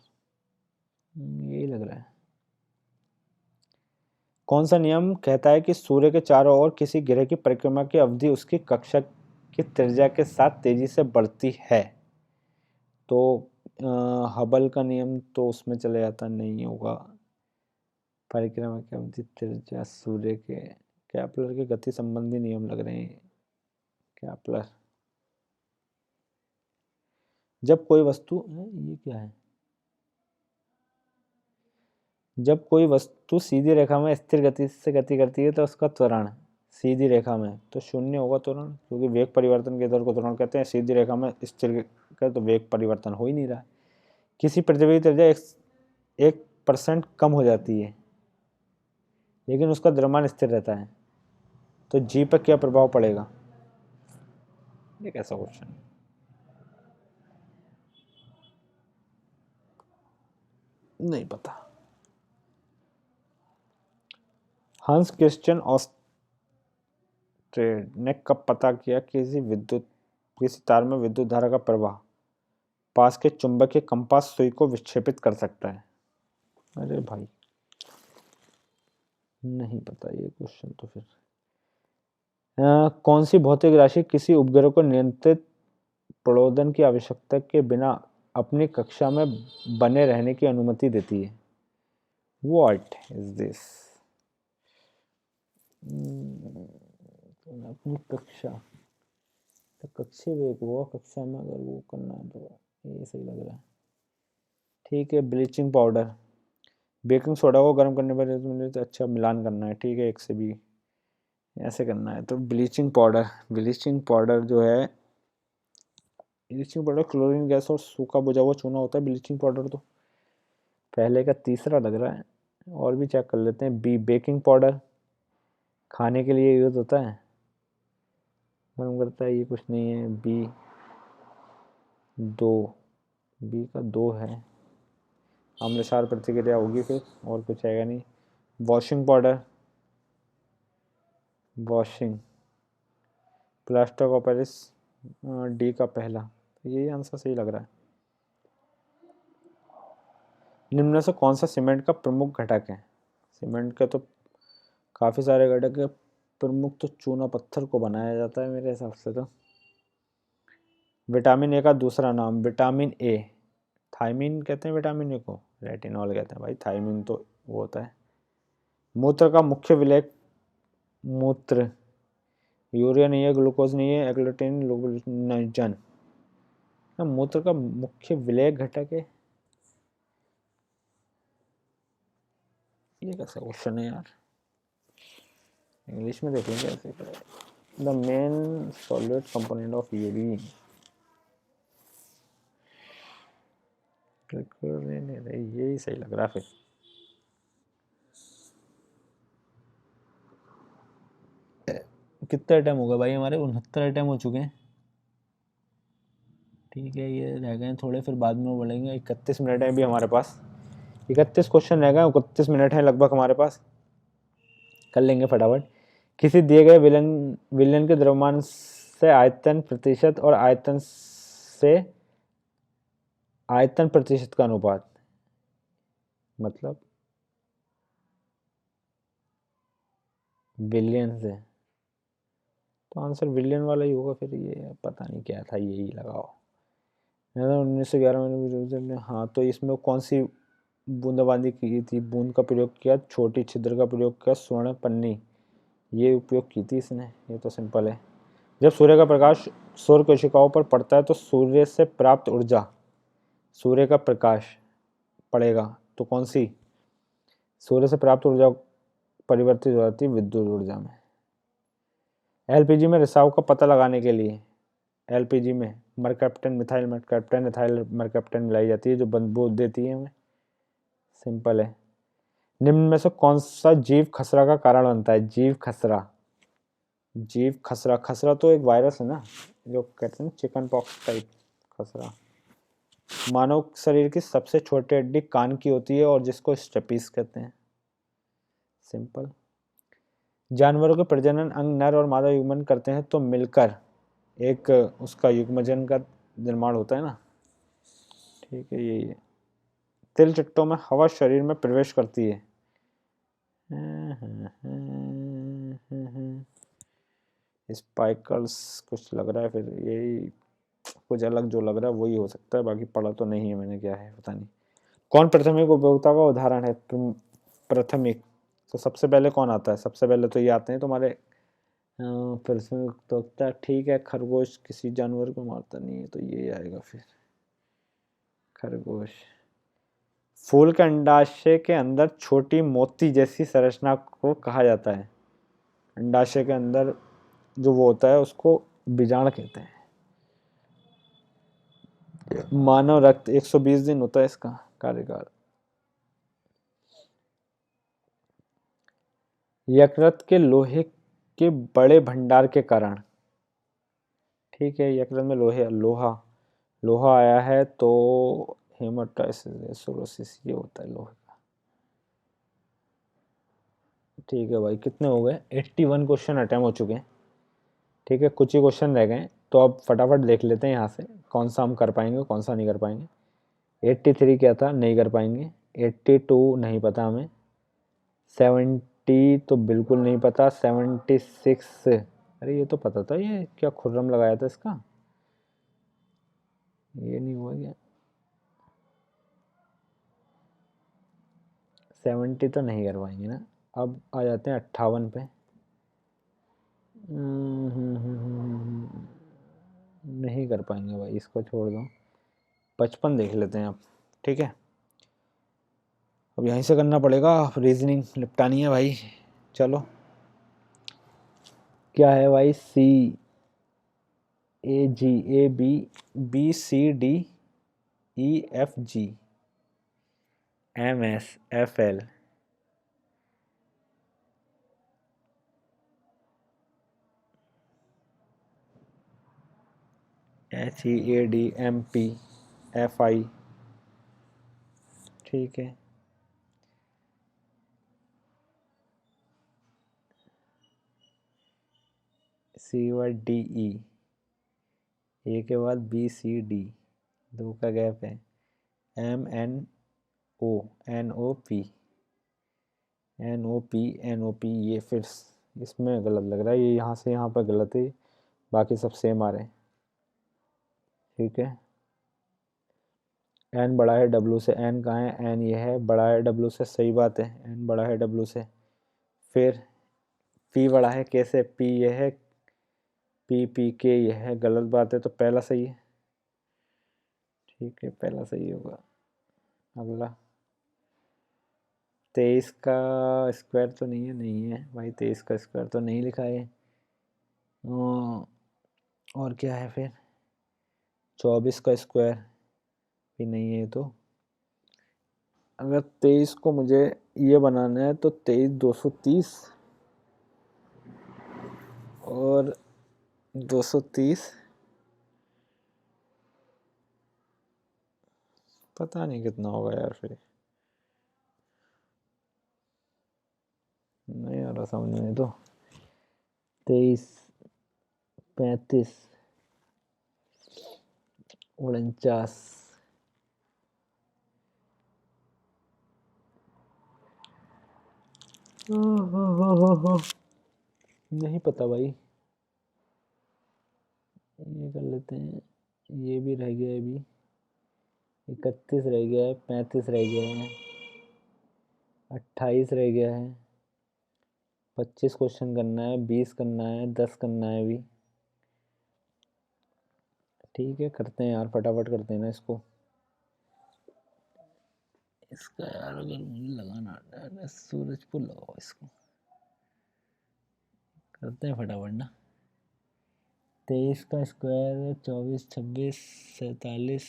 यही लग रहा है। कौन सा नियम कहता है कि सूर्य के चारों ओर किसी ग्रह की परिक्रमा की अवधि उसकी कक्षा की त्रिज्या के साथ तेजी से बढ़ती है? तो हबल का नियम तो उसमें चले जाता, नहीं होगा। परिक्रमा की अवधि त्रिज्या सूर्य के, केपलर के गति संबंधी नियम लग रहे हैं। केपलर, जब कोई वस्तु, ये क्या है? जब कोई वस्तु सीधी रेखा में स्थिर गति से गति करती है तो उसका त्वरण सीधी रेखा में तो शून्य होगा त्वरण, क्योंकि वेग परिवर्तन के दर को त्वरण कहते हैं। सीधी रेखा में स्थिर कर तो वेग परिवर्तन हो ही नहीं रहा। किसी पृथ्वी की त्रिज्या 1% कम हो जाती है लेकिन उसका द्रव्यमान स्थिर रहता है, तो जी पर क्या प्रभाव पड़ेगा? ये कैसा क्वेश्चन? नहीं पता। हंस क्रिश्चियन ऑस्ट्रेड ने कब पता किया कि किसी तार में विद्युत धारा का प्रवाह पास के चुंबकीय कंपास सुई को विक्षेपित कर सकता है? अरे भाई, नहीं पता ये क्वेश्चन तो फिर। कौन सी भौतिक राशि किसी उपग्रह को नियंत्रित प्रणोदन की आवश्यकता के बिना अपनी कक्षा में बने रहने की अनुमति देती है? What is this? अपनी कक्षा, तो कक्षे में वो कक्षा में अगर वो करना है तो ये सही लग रहा है। ठीक है, ब्लीचिंग पाउडर, बेकिंग सोडा को गर्म करने पर तो अच्छा मिलान करना है। ठीक है, एक से भी ऐसे करना है। तो ब्लीचिंग पाउडर, ब्लीचिंग पाउडर जो है, ब्लीचिंग पाउडर क्लोरीन गैस और सूखा बुझा हुआ चूना होता है ब्लीचिंग पाउडर। तो पहले का तीसरा लग रहा है, और भी चेक कर लेते हैं। बी, बेकिंग पाउडर खाने के लिए यूज होता है, गर्म करता है, ये कुछ नहीं है। बी दो, बी का दो है, अम्ल क्षार प्रतिक्रिया होगी फिर, और कुछ आएगा नहीं। Washing powder, washing, plaster of Paris, D का पहला, यही आंसर सही लग रहा है। निम्न से कौन सा सीमेंट का प्रमुख घटक है? सीमेंट के तो काफ़ी सारे घटक है, प्रमुख तो चूना पत्थर को बनाया जाता है मेरे हिसाब से। तो विटामिन ए का दूसरा नाम, विटामिन ए, थायमीन कहते हैं विटामिन ए को, रेटिनॉल कहते हैं भाई, थायमीन तो वो होता है। मूत्र का मुख्य विलेय, मूत्र, यूरिया नहीं है, ग्लूकोज नहीं है, एग्लूटिन, नाइट्रोजन, मूत्र का मुख्य विलेय घटक है। ये कैसा क्वेश्चन है यार, इंग्लिश में देखेंगे ऐसे। The main solid component of urine, यही सही लग रहा है फिर। कितने अटैम्प हो गए भाई हमारे? 69 अटैम्प हो चुके हैं। ठीक है, ये रह गए थोड़े, फिर बाद में वो बोलेंगे। 31 मिनट है अभी हमारे पास, 31 क्वेश्चन रह गए, 31 मिनट है लगभग हमारे पास, कर लेंगे फटाफट। किसी दिए गए विलयन के द्रव्यमान से आयतन प्रतिशत और आयतन से आयतन प्रतिशत का अनुपात, मतलब बिलियन से, तो आंसर बिलियन वाला ही होगा फिर। ये पता नहीं क्या था, यही लगाओ। 1911 में, हाँ तो इसमें कौन सी बूंदाबांदी की थी? बूंद का प्रयोग किया, छोटी छिद्र का प्रयोग किया, स्वर्ण पन्नी, ये उपयोग की थी इसने। ये तो सिंपल है। जब सूर्य का प्रकाश सौर कोशिकाओं पर पड़ता है तो सूर्य से प्राप्त ऊर्जा, सूर्य का प्रकाश पड़ेगा तो कौन सी, सूर्य से प्राप्त ऊर्जा परिवर्तित हो जाती है विद्युत ऊर्जा में। एलपीजी में रिसाव का पता लगाने के लिए, एलपीजी में mercaptan, methyl mercaptan, ethyl mercaptan मिलाई जाती है जो बदबू देती है हमें। सिंपल है। निम्न में से कौन सा जीव खसरा का कारण बनता है? जीव खसरा, जीव खसरा, खसरा तो एक वायरस है ना, जो कहते हैं चिकन पॉक्स टाइप खसरा। मानव शरीर की सबसे छोटी हड्डी कान की होती है और जिसको स्टेपीज कहते हैं। सिंपल। जानवरों के प्रजनन अंग नर और मादा युग्मन करते हैं तो मिलकर एक उसका युग्मजन का निर्माण होता है ना। ठीक है, यही है। तिल चिट्टों में हवा शरीर में प्रवेश करती है। स्पाइकल्स कुछ लग रहा है, फिर यही कुछ अलग जो लग रहा है वही हो सकता है, बाकी पढ़ा तो नहीं है मैंने, क्या है पता नहीं। कौन प्राथमिक उपभोक्ता का उदाहरण है? प्राथमिक तो सबसे पहले कौन आता है? सबसे पहले तो ये आते हैं तुम्हारे प्राथमिक उपभोक्ता। ठीक है, खरगोश किसी जानवर को मारता नहीं है तो ये आएगा फिर, खरगोश। फूल के अंडाशय के अंदर छोटी मोती जैसी संरचना को कहा जाता है? अंडाशय के अंदर जो वो होता है उसको बीजाण कहते हैं। मानव रक्त 120 दिन होता है इसका कार्यकाल। यकृत के लोहे के बड़े भंडार के कारण, ठीक है, यकृत में लोहा आया है तो हेमाटाइसिस ये होता है लोहे का। ठीक है भाई, कितने हो गए? 81 क्वेश्चन अटेम्प्ट हो चुके हैं। ठीक है, कुछ ही क्वेश्चन रह गए, तो अब फटाफट देख लेते हैं यहाँ से कौन सा हम कर पाएंगे कौन सा नहीं कर पाएंगे। 83 क्या था? नहीं कर पाएंगे। 82 नहीं पता हमें। 70 तो बिल्कुल नहीं पता। 76, अरे ये तो पता था, ये क्या खुर्रम लगाया था इसका, ये नहीं हुआ क्या? 70 तो नहीं कर पाएंगे ना। अब आ जाते हैं 58 पे। नहीं कर पाएंगे भाई, इसको छोड़ दो। 55 देख लेते हैं अब। ठीक है, अब यहीं से करना पड़ेगा, रीजनिंग निपटानी है भाई। चलो, क्या है भाई? C A G A B B C D E F G M S F L H E A D M P F I. ठीक है, सी वाई डी ई, ए के बाद बी सी डी, दो का गैप है। M N O, N O P, N O P, N O P, ये फिर इसमें गलत लग रहा है, ये यहाँ से यहाँ पर गलत है, बाकी सब सेम आ रहे हैं। ठीक है, एन बड़ा है डब्लू से, एन कहाँ है? एन ये है, बड़ा है डब्लू से, सही बात है, एन बड़ा है डब्लू से। फिर पी बड़ा है कैसे? पी ये है, पी पी के ये है, गलत बात है, तो पहला सही है। ठीक है, पहला सही होगा। अगला 23 का स्क्वायर तो नहीं है, नहीं है भाई, 23 का स्क्वायर तो नहीं लिखा है। और क्या है फिर? 24 का स्क्वायर भी नहीं है। तो अगर 23 को मुझे ये बनाना है तो 23 230 और 230, पता नहीं कितना होगा यार, फिर नहीं आ रहा समझ में। तो 23, 35, 49, नहीं पता भाई। ये कर लेते हैं, ये भी रह गया है अभी, 31 रह गया है, 35 रह गया है, 28 रह गया है, 25 क्वेश्चन करना है, 20 करना है, 10 करना है अभी। ठीक है करते हैं यार, फटाफट करते हैं ना इसको। इसका यार अगर मुझे लगाना आता है, सूरजपुर लगाओ इसको, करते हैं फटाफट ना। 23 का स्क्वायर 24, 26, 47,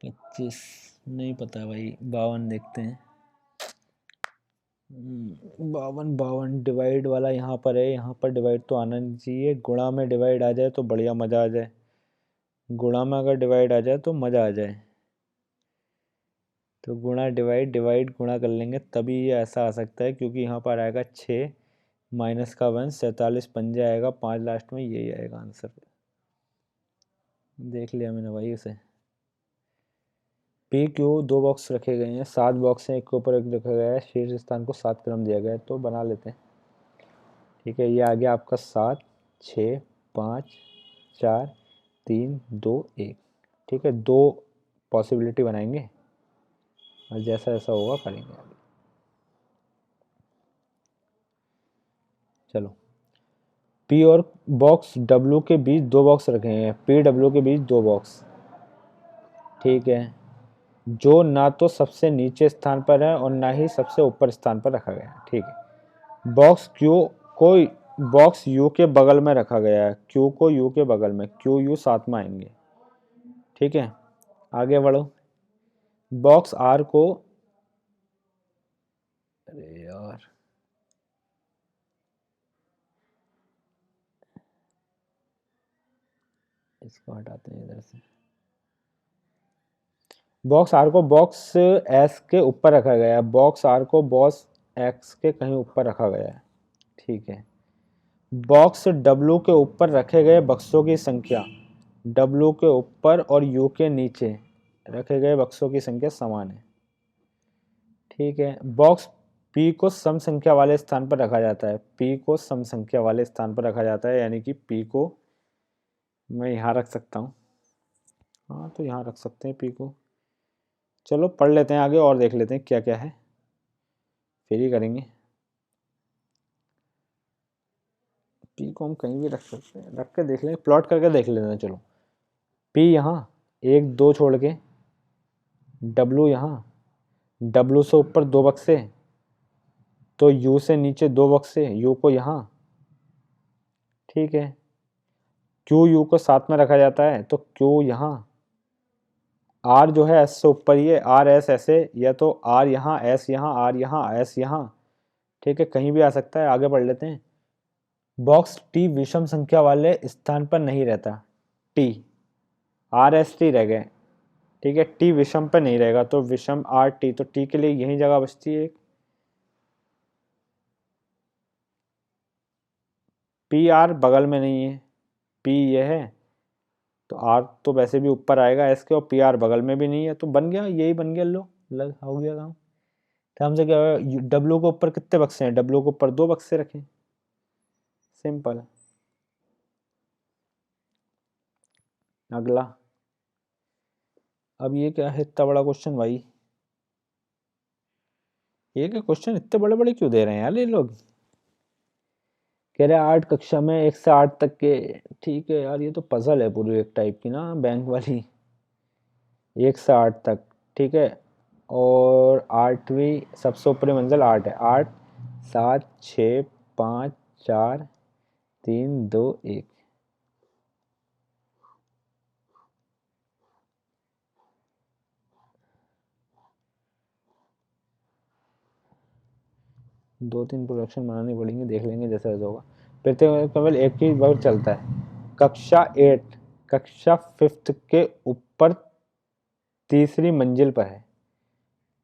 25, नहीं पता भाई। 52 देखते हैं। 52, 52 डिवाइड वाला यहाँ पर है, यहाँ पर डिवाइड तो आना नहीं चाहिए। गुणा में डिवाइड आ जाए तो बढ़िया, मज़ा आ जाए। गुणा में अगर डिवाइड आ जाए तो मज़ा आ जाए। तो गुणा डिवाइड, डिवाइड गुणा कर लेंगे तभी ये ऐसा आ सकता है, क्योंकि यहाँ पर आएगा 6 माइनस का 1, 47 पंजे आएगा, 5 लास्ट में, यही आएगा आंसर। देख लिया मैंने भाई उसे। पी क्यू 2 बॉक्स रखे गए हैं, 7 बॉक्स हैं, एक के ऊपर एक रखा गया है, शीर्ष स्थान को 7 क्रम दिया गया है, तो बना लेते हैं। ठीक है, ये आ गया आपका 7, 6, 5, 4, 3, 2, 1। ठीक है, 2 पॉसिबिलिटी बनाएंगे और जैसा जैसा होगा करेंगे आगे। चलो, पी और बॉक्स डब्ल्यू के बीच 2 बॉक्स रखे हैं, पी डब्ल्यू के बीच 2 बॉक्स। ठीक है, जो ना तो सबसे नीचे स्थान पर है और ना ही सबसे ऊपर स्थान पर रखा गया है। ठीक है, बॉक्स क्यू को बॉक्स यू के बगल में रखा गया है, क्यू को यू के बगल में, क्यू यू साथ में आएंगे। ठीक है, आगे बढ़ो। बॉक्स आर को, अरे यार इसको हटाते हैं इधर से। बॉक्स आर को बॉक्स एस के ऊपर रखा गया है, बॉक्स आर को बॉक्स एक्स के कहीं ऊपर रखा गया है। ठीक है, बॉक्स डब्ल्यू के ऊपर रखे गए बक्सों की संख्या, डब्ल्यू के ऊपर और यू के नीचे रखे गए बक्सों की संख्या समान है। ठीक है, बॉक्स पी को सम संख्या वाले स्थान पर रखा जाता है, पी को सम संख्या वाले स्थान पर रखा जाता है, यानी कि पी को मैं यहाँ रख सकता हूँ। हाँ तो यहाँ रख सकते हैं पी को। चलो पढ़ लेते हैं आगे और देख लेते हैं क्या क्या है, फिर ही करेंगे। पी को हम कहीं भी रख सकते हैं, रख के देख लेंगे, प्लॉट करके देख लेते हैं। चलो, पी यहाँ 1, 2 छोड़ के, डब्लू यहाँ, डब्लू से ऊपर 2 बक्से, तो यू से नीचे 2 बक्से, यू को यहाँ। ठीक है, क्यू यू को साथ में रखा जाता है, तो क्यू यहाँ। आर जो है एस से ऊपर, ये आर एस ऐसे, या तो आर यहाँ, एस यहाँ, आर यहाँ, एस यहाँ। ठीक है, कहीं भी आ सकता है। आगे बढ़ लेते हैं। बॉक्स टी विषम संख्या वाले स्थान पर नहीं रहता, टी, आर एस टी रह गए। ठीक है, टी विषम पर नहीं रहेगा, तो विषम आर टी, तो टी के लिए यही जगह बचती है। पी आर बगल में नहीं है, पी ये है, तो आर तो वैसे भी ऊपर आएगा एस के, और पी आर बगल में भी नहीं है, तो बन गया, यही बन गया। लो लग हो गया काम। तो हमसे क्या हुआ, डब्ल्यू के ऊपर कितने बक्से हैं, डब्ल्यू के ऊपर 2 बक्से रखें, सिंपल। अगला, अब ये क्या है, इतना बड़ा क्वेश्चन भाई, ये क्या क्वेश्चन इतने बड़े बड़े क्यों दे रहे हैं यार ये लोग। कह रहे 8 कक्षा में 1 से 8 तक के। ठीक है यार, ये तो पजल है पूरी एक टाइप की ना, बैंक वाली। 1 से 8 तक, ठीक है, और 8वीं सबसे ऊपरी मंजिल 8 है, 8, 7, 6, 5, 4, 3, 2, 1। दो तीन प्रोडक्शन बनानी पड़ेंगी, देख लेंगे जैसा जैसा होगा। पृथ्वी में केवल एक ही बल्ब चलता है। कक्षा 5th के ऊपर तीसरी मंजिल पर है।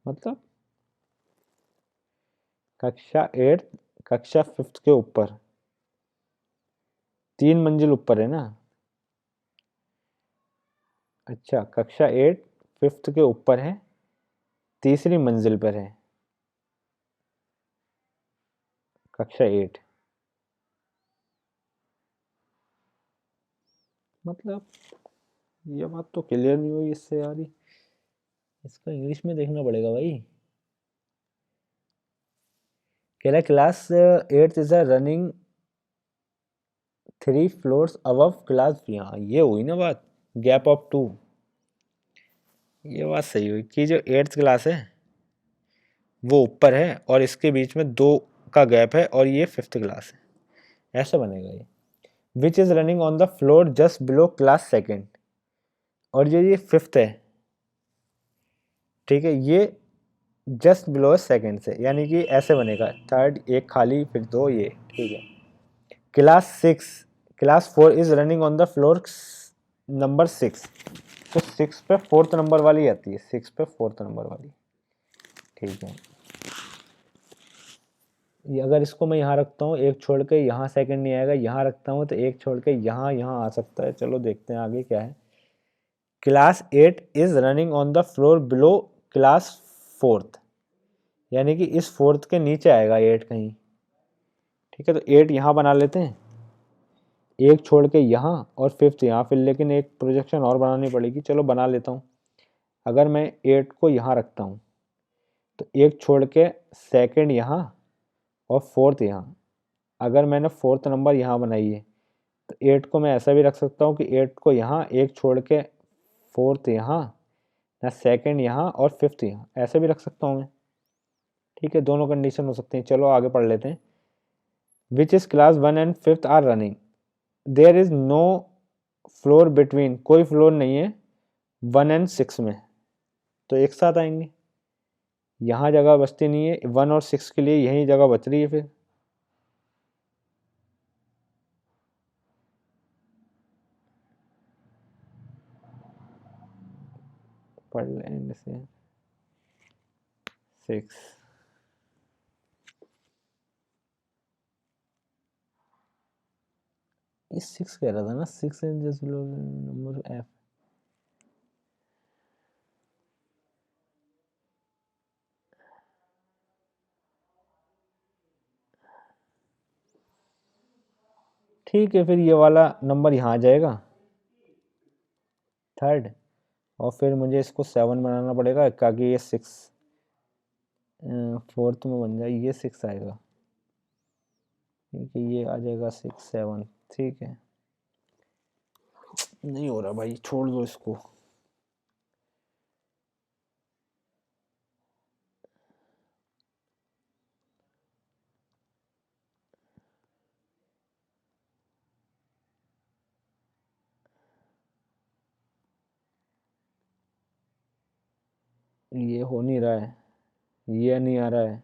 मतलब कक्षा 5th के ऊपर 3 मंजिल ऊपर है ना। अच्छा, कक्षा 5th के ऊपर है, तीसरी मंजिल पर है कक्षा 8। मतलब ये बात तो क्लियर नहीं हुई इससे यार, इसका इंग्लिश में देखना पड़ेगा भाई। कह रहा class 8 is a running 3 floors above class. यहाँ ये हुई ना बात, गैप ऑफ 2। ये बात सही हुई कि जो 8th क्लास है वो ऊपर है और इसके बीच में 2 का गैप है, और ये 5th क्लास है। ऐसा बनेगा ये। Which is running on the floor just below class 2nd। और ये 5th है, ठीक है, ये जस्ट बिलो 2nd से, यानी कि ऐसे बनेगा 3rd एक खाली फिर 2 ये, ठीक है। Class 4 is running on the floor number 6। तो 6 पे 4th नंबर वाली आती है, 6 पे 4th नंबर वाली, ठीक है। ये अगर इसको मैं यहाँ रखता हूँ, एक छोड़ के यहाँ सेकंड नहीं आएगा, यहाँ रखता हूँ तो एक छोड़ के यहाँ यहाँ आ सकता है। चलो देखते हैं आगे क्या है। Class 8 is running on the floor below class 4th, यानी कि इस 4th के नीचे आएगा 8 कहीं, ठीक है। तो 8 यहाँ बना लेते हैं, एक छोड़ के यहाँ और 5th यहाँ, फिर लेकिन एक प्रोजेक्शन और बनानी पड़ेगी। चलो बना लेता हूँ। अगर मैं 8 को यहाँ रखता हूँ तो एक छोड़ के 2nd यहाँ और 4th यहाँ। अगर मैंने 4th नंबर यहाँ बनाई है तो 8 को मैं ऐसा भी रख सकता हूँ कि 8 को यहाँ एक छोड़ के 4th यहाँ, या 2nd यहाँ और 5th यहाँ, ऐसे भी रख सकता हूँ मैं, ठीक है। दोनों कंडीशन हो सकती हैं। चलो आगे पढ़ लेते हैं। Which is class 1 and 5th are running, there is no floor between, कोई फ्लोर नहीं है 1 एंड 6 में, तो एक साथ आएंगे। यहाँ जगह बचती नहीं है 1 और 6 के लिए, यही जगह बच रही है फिर। पढ़ लें से 6, ये 6 कह रहा था ना, 6 नंबर एफ। ठीक है, फिर ये वाला नंबर यहाँ आ जाएगा 3rd, और फिर मुझे इसको 7 बनाना पड़ेगा ताकि ये 6 4th में बन जाए, ये 6 आएगा, ठीक है। ये आ जाएगा 6 7, ठीक है। नहीं हो रहा भाई, छोड़ दो इसको। ये हो नहीं रहा है, ये नहीं आ रहा है,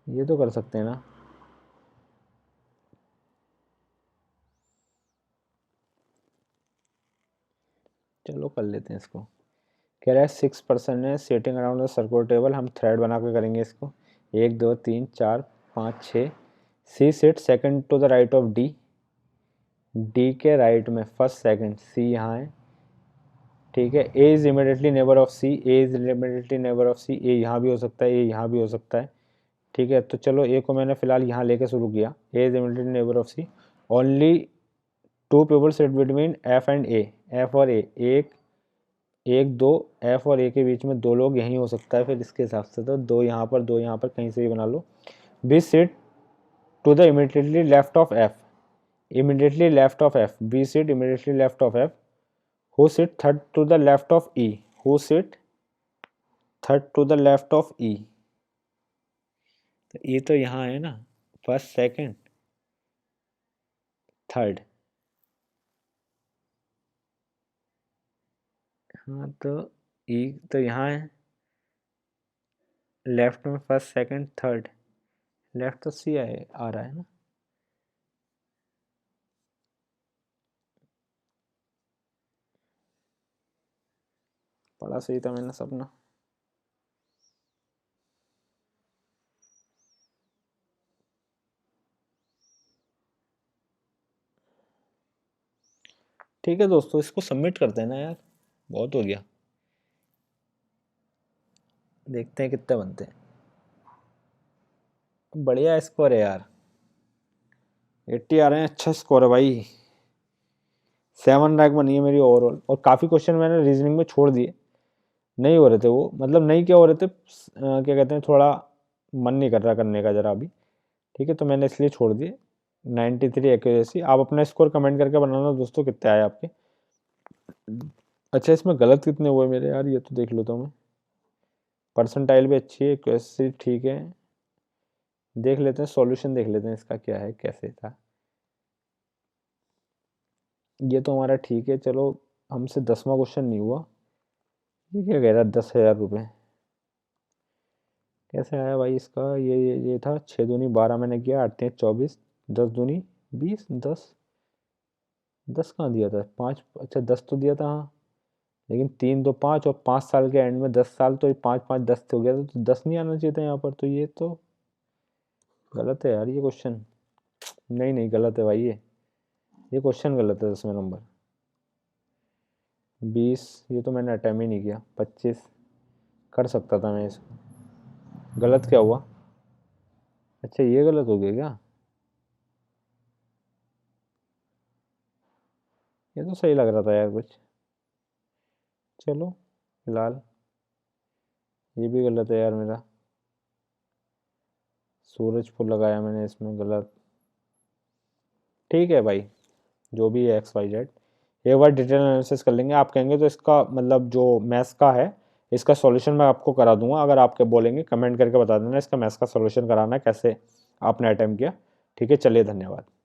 ये तो कर सकते हैं ना। चलो कर लेते हैं इसको। कह रहा है 6% है setting around the circular table. हम थ्रेड बना के करेंगे इसको। 1 2 3 4 5 6। C sit second to the right of D, D के राइट में फर्स्ट सेकंड, सी यहाँ है, ठीक है। A is immediately neighbour of C, A is immediately neighbour of C, A यहाँ भी हो सकता है, ए यहाँ भी हो सकता है, ठीक है। तो चलो ए को मैंने फिलहाल यहाँ लेके शुरू किया। A is immediately neighbour of C, only 2 people sit between F and A, F और ए, एक एक दो, एफ और ए के बीच में 2 लोग यहीं हो सकता है। फिर इसके हिसाब से तो 2 यहाँ पर 2 यहाँ पर, कहीं से भी बना लो। B sit to the immediately left of F, immediately left of f, b sit immediately left of f, who sit third to the left of e, who sit third to the left of e। तो ये तो यहाँ है ना, फर्स्ट सेकंड थर्ड, हाँ तो ई तो यहाँ है, लेफ्ट में फर्स्ट सेकंड थर्ड, लेफ्ट तो सी आ रहा है ना। पढ़ा सही था मैंने सब ना। ठीक है दोस्तों, इसको सबमिट करते हैं ना यार, बहुत हो गया। देखते हैं कितने बनते हैं। बढ़िया स्कोर है यार, 80 आ रहे हैं, अच्छा स्कोर है भाई। 7 रैंक बनी है मेरी ओवरऑल। और काफ़ी क्वेश्चन मैंने रीजनिंग में छोड़ दिए, नहीं हो रहे थे वो, मतलब नहीं क्या हो रहे थे, क्या कहते हैं, थोड़ा मन नहीं कर रहा करने का ज़रा भी। ठीक है, तो मैंने इसलिए छोड़ दिए। 93 एक्यूरेसी। आप अपना स्कोर कमेंट करके बनाना दोस्तों, कितने आए आपके। अच्छा, इसमें गलत कितने हुए मेरे यार, ये तो देख लो तो मैं। परसेंटाइल भी अच्छी है, एक्यूरेसी ठीक है। देख लेते हैं सॉल्यूशन, देख लेते हैं इसका क्या है, कैसे था। ये तो हमारा ठीक है, चलो। हमसे 10वां क्वेश्चन नहीं हुआ। ये क्या कह रहा है, 10,000 रुपये कैसे आया भाई इसका। ये था 6 दूनी 12 मैंने किया, 8 3 24, 10 दूनी 20, 10। 10 कहाँ दिया था, 5, अच्छा 10 तो दिया था हाँ। लेकिन 3 2 5, और 5 साल के एंड में 10 साल, तो ये 5 5 10 हो गया था, तो 10 नहीं आना चाहिए था यहाँ पर, तो ये तो गलत है यार ये क्वेश्चन। नहीं नहीं, गलत है भाई ये क्वेश्चन गलत है। 10वें नंबर 20, ये तो मैंने अटैम्प्ट ही नहीं किया। 25 कर सकता था मैं इसको। गलत क्या हुआ, अच्छा ये गलत हो गया क्या। ये तो सही लग रहा था यार कुछ। चलो फिलहाल ये भी गलत है यार मेरा। सूरजपुर लगाया मैंने इसमें, गलत। ठीक है भाई, जो भी है XYZ, एक बार डिटेल एनालिसिस कर लेंगे। आप कहेंगे तो इसका मतलब जो मैथ्स का है, इसका सॉल्यूशन मैं आपको करा दूंगा। अगर आपके बोलेंगे कमेंट करके बता देना इसका मैथ्स का सॉल्यूशन कराना है, कैसे आपने अटेम्प्ट किया। ठीक है, चलिए धन्यवाद।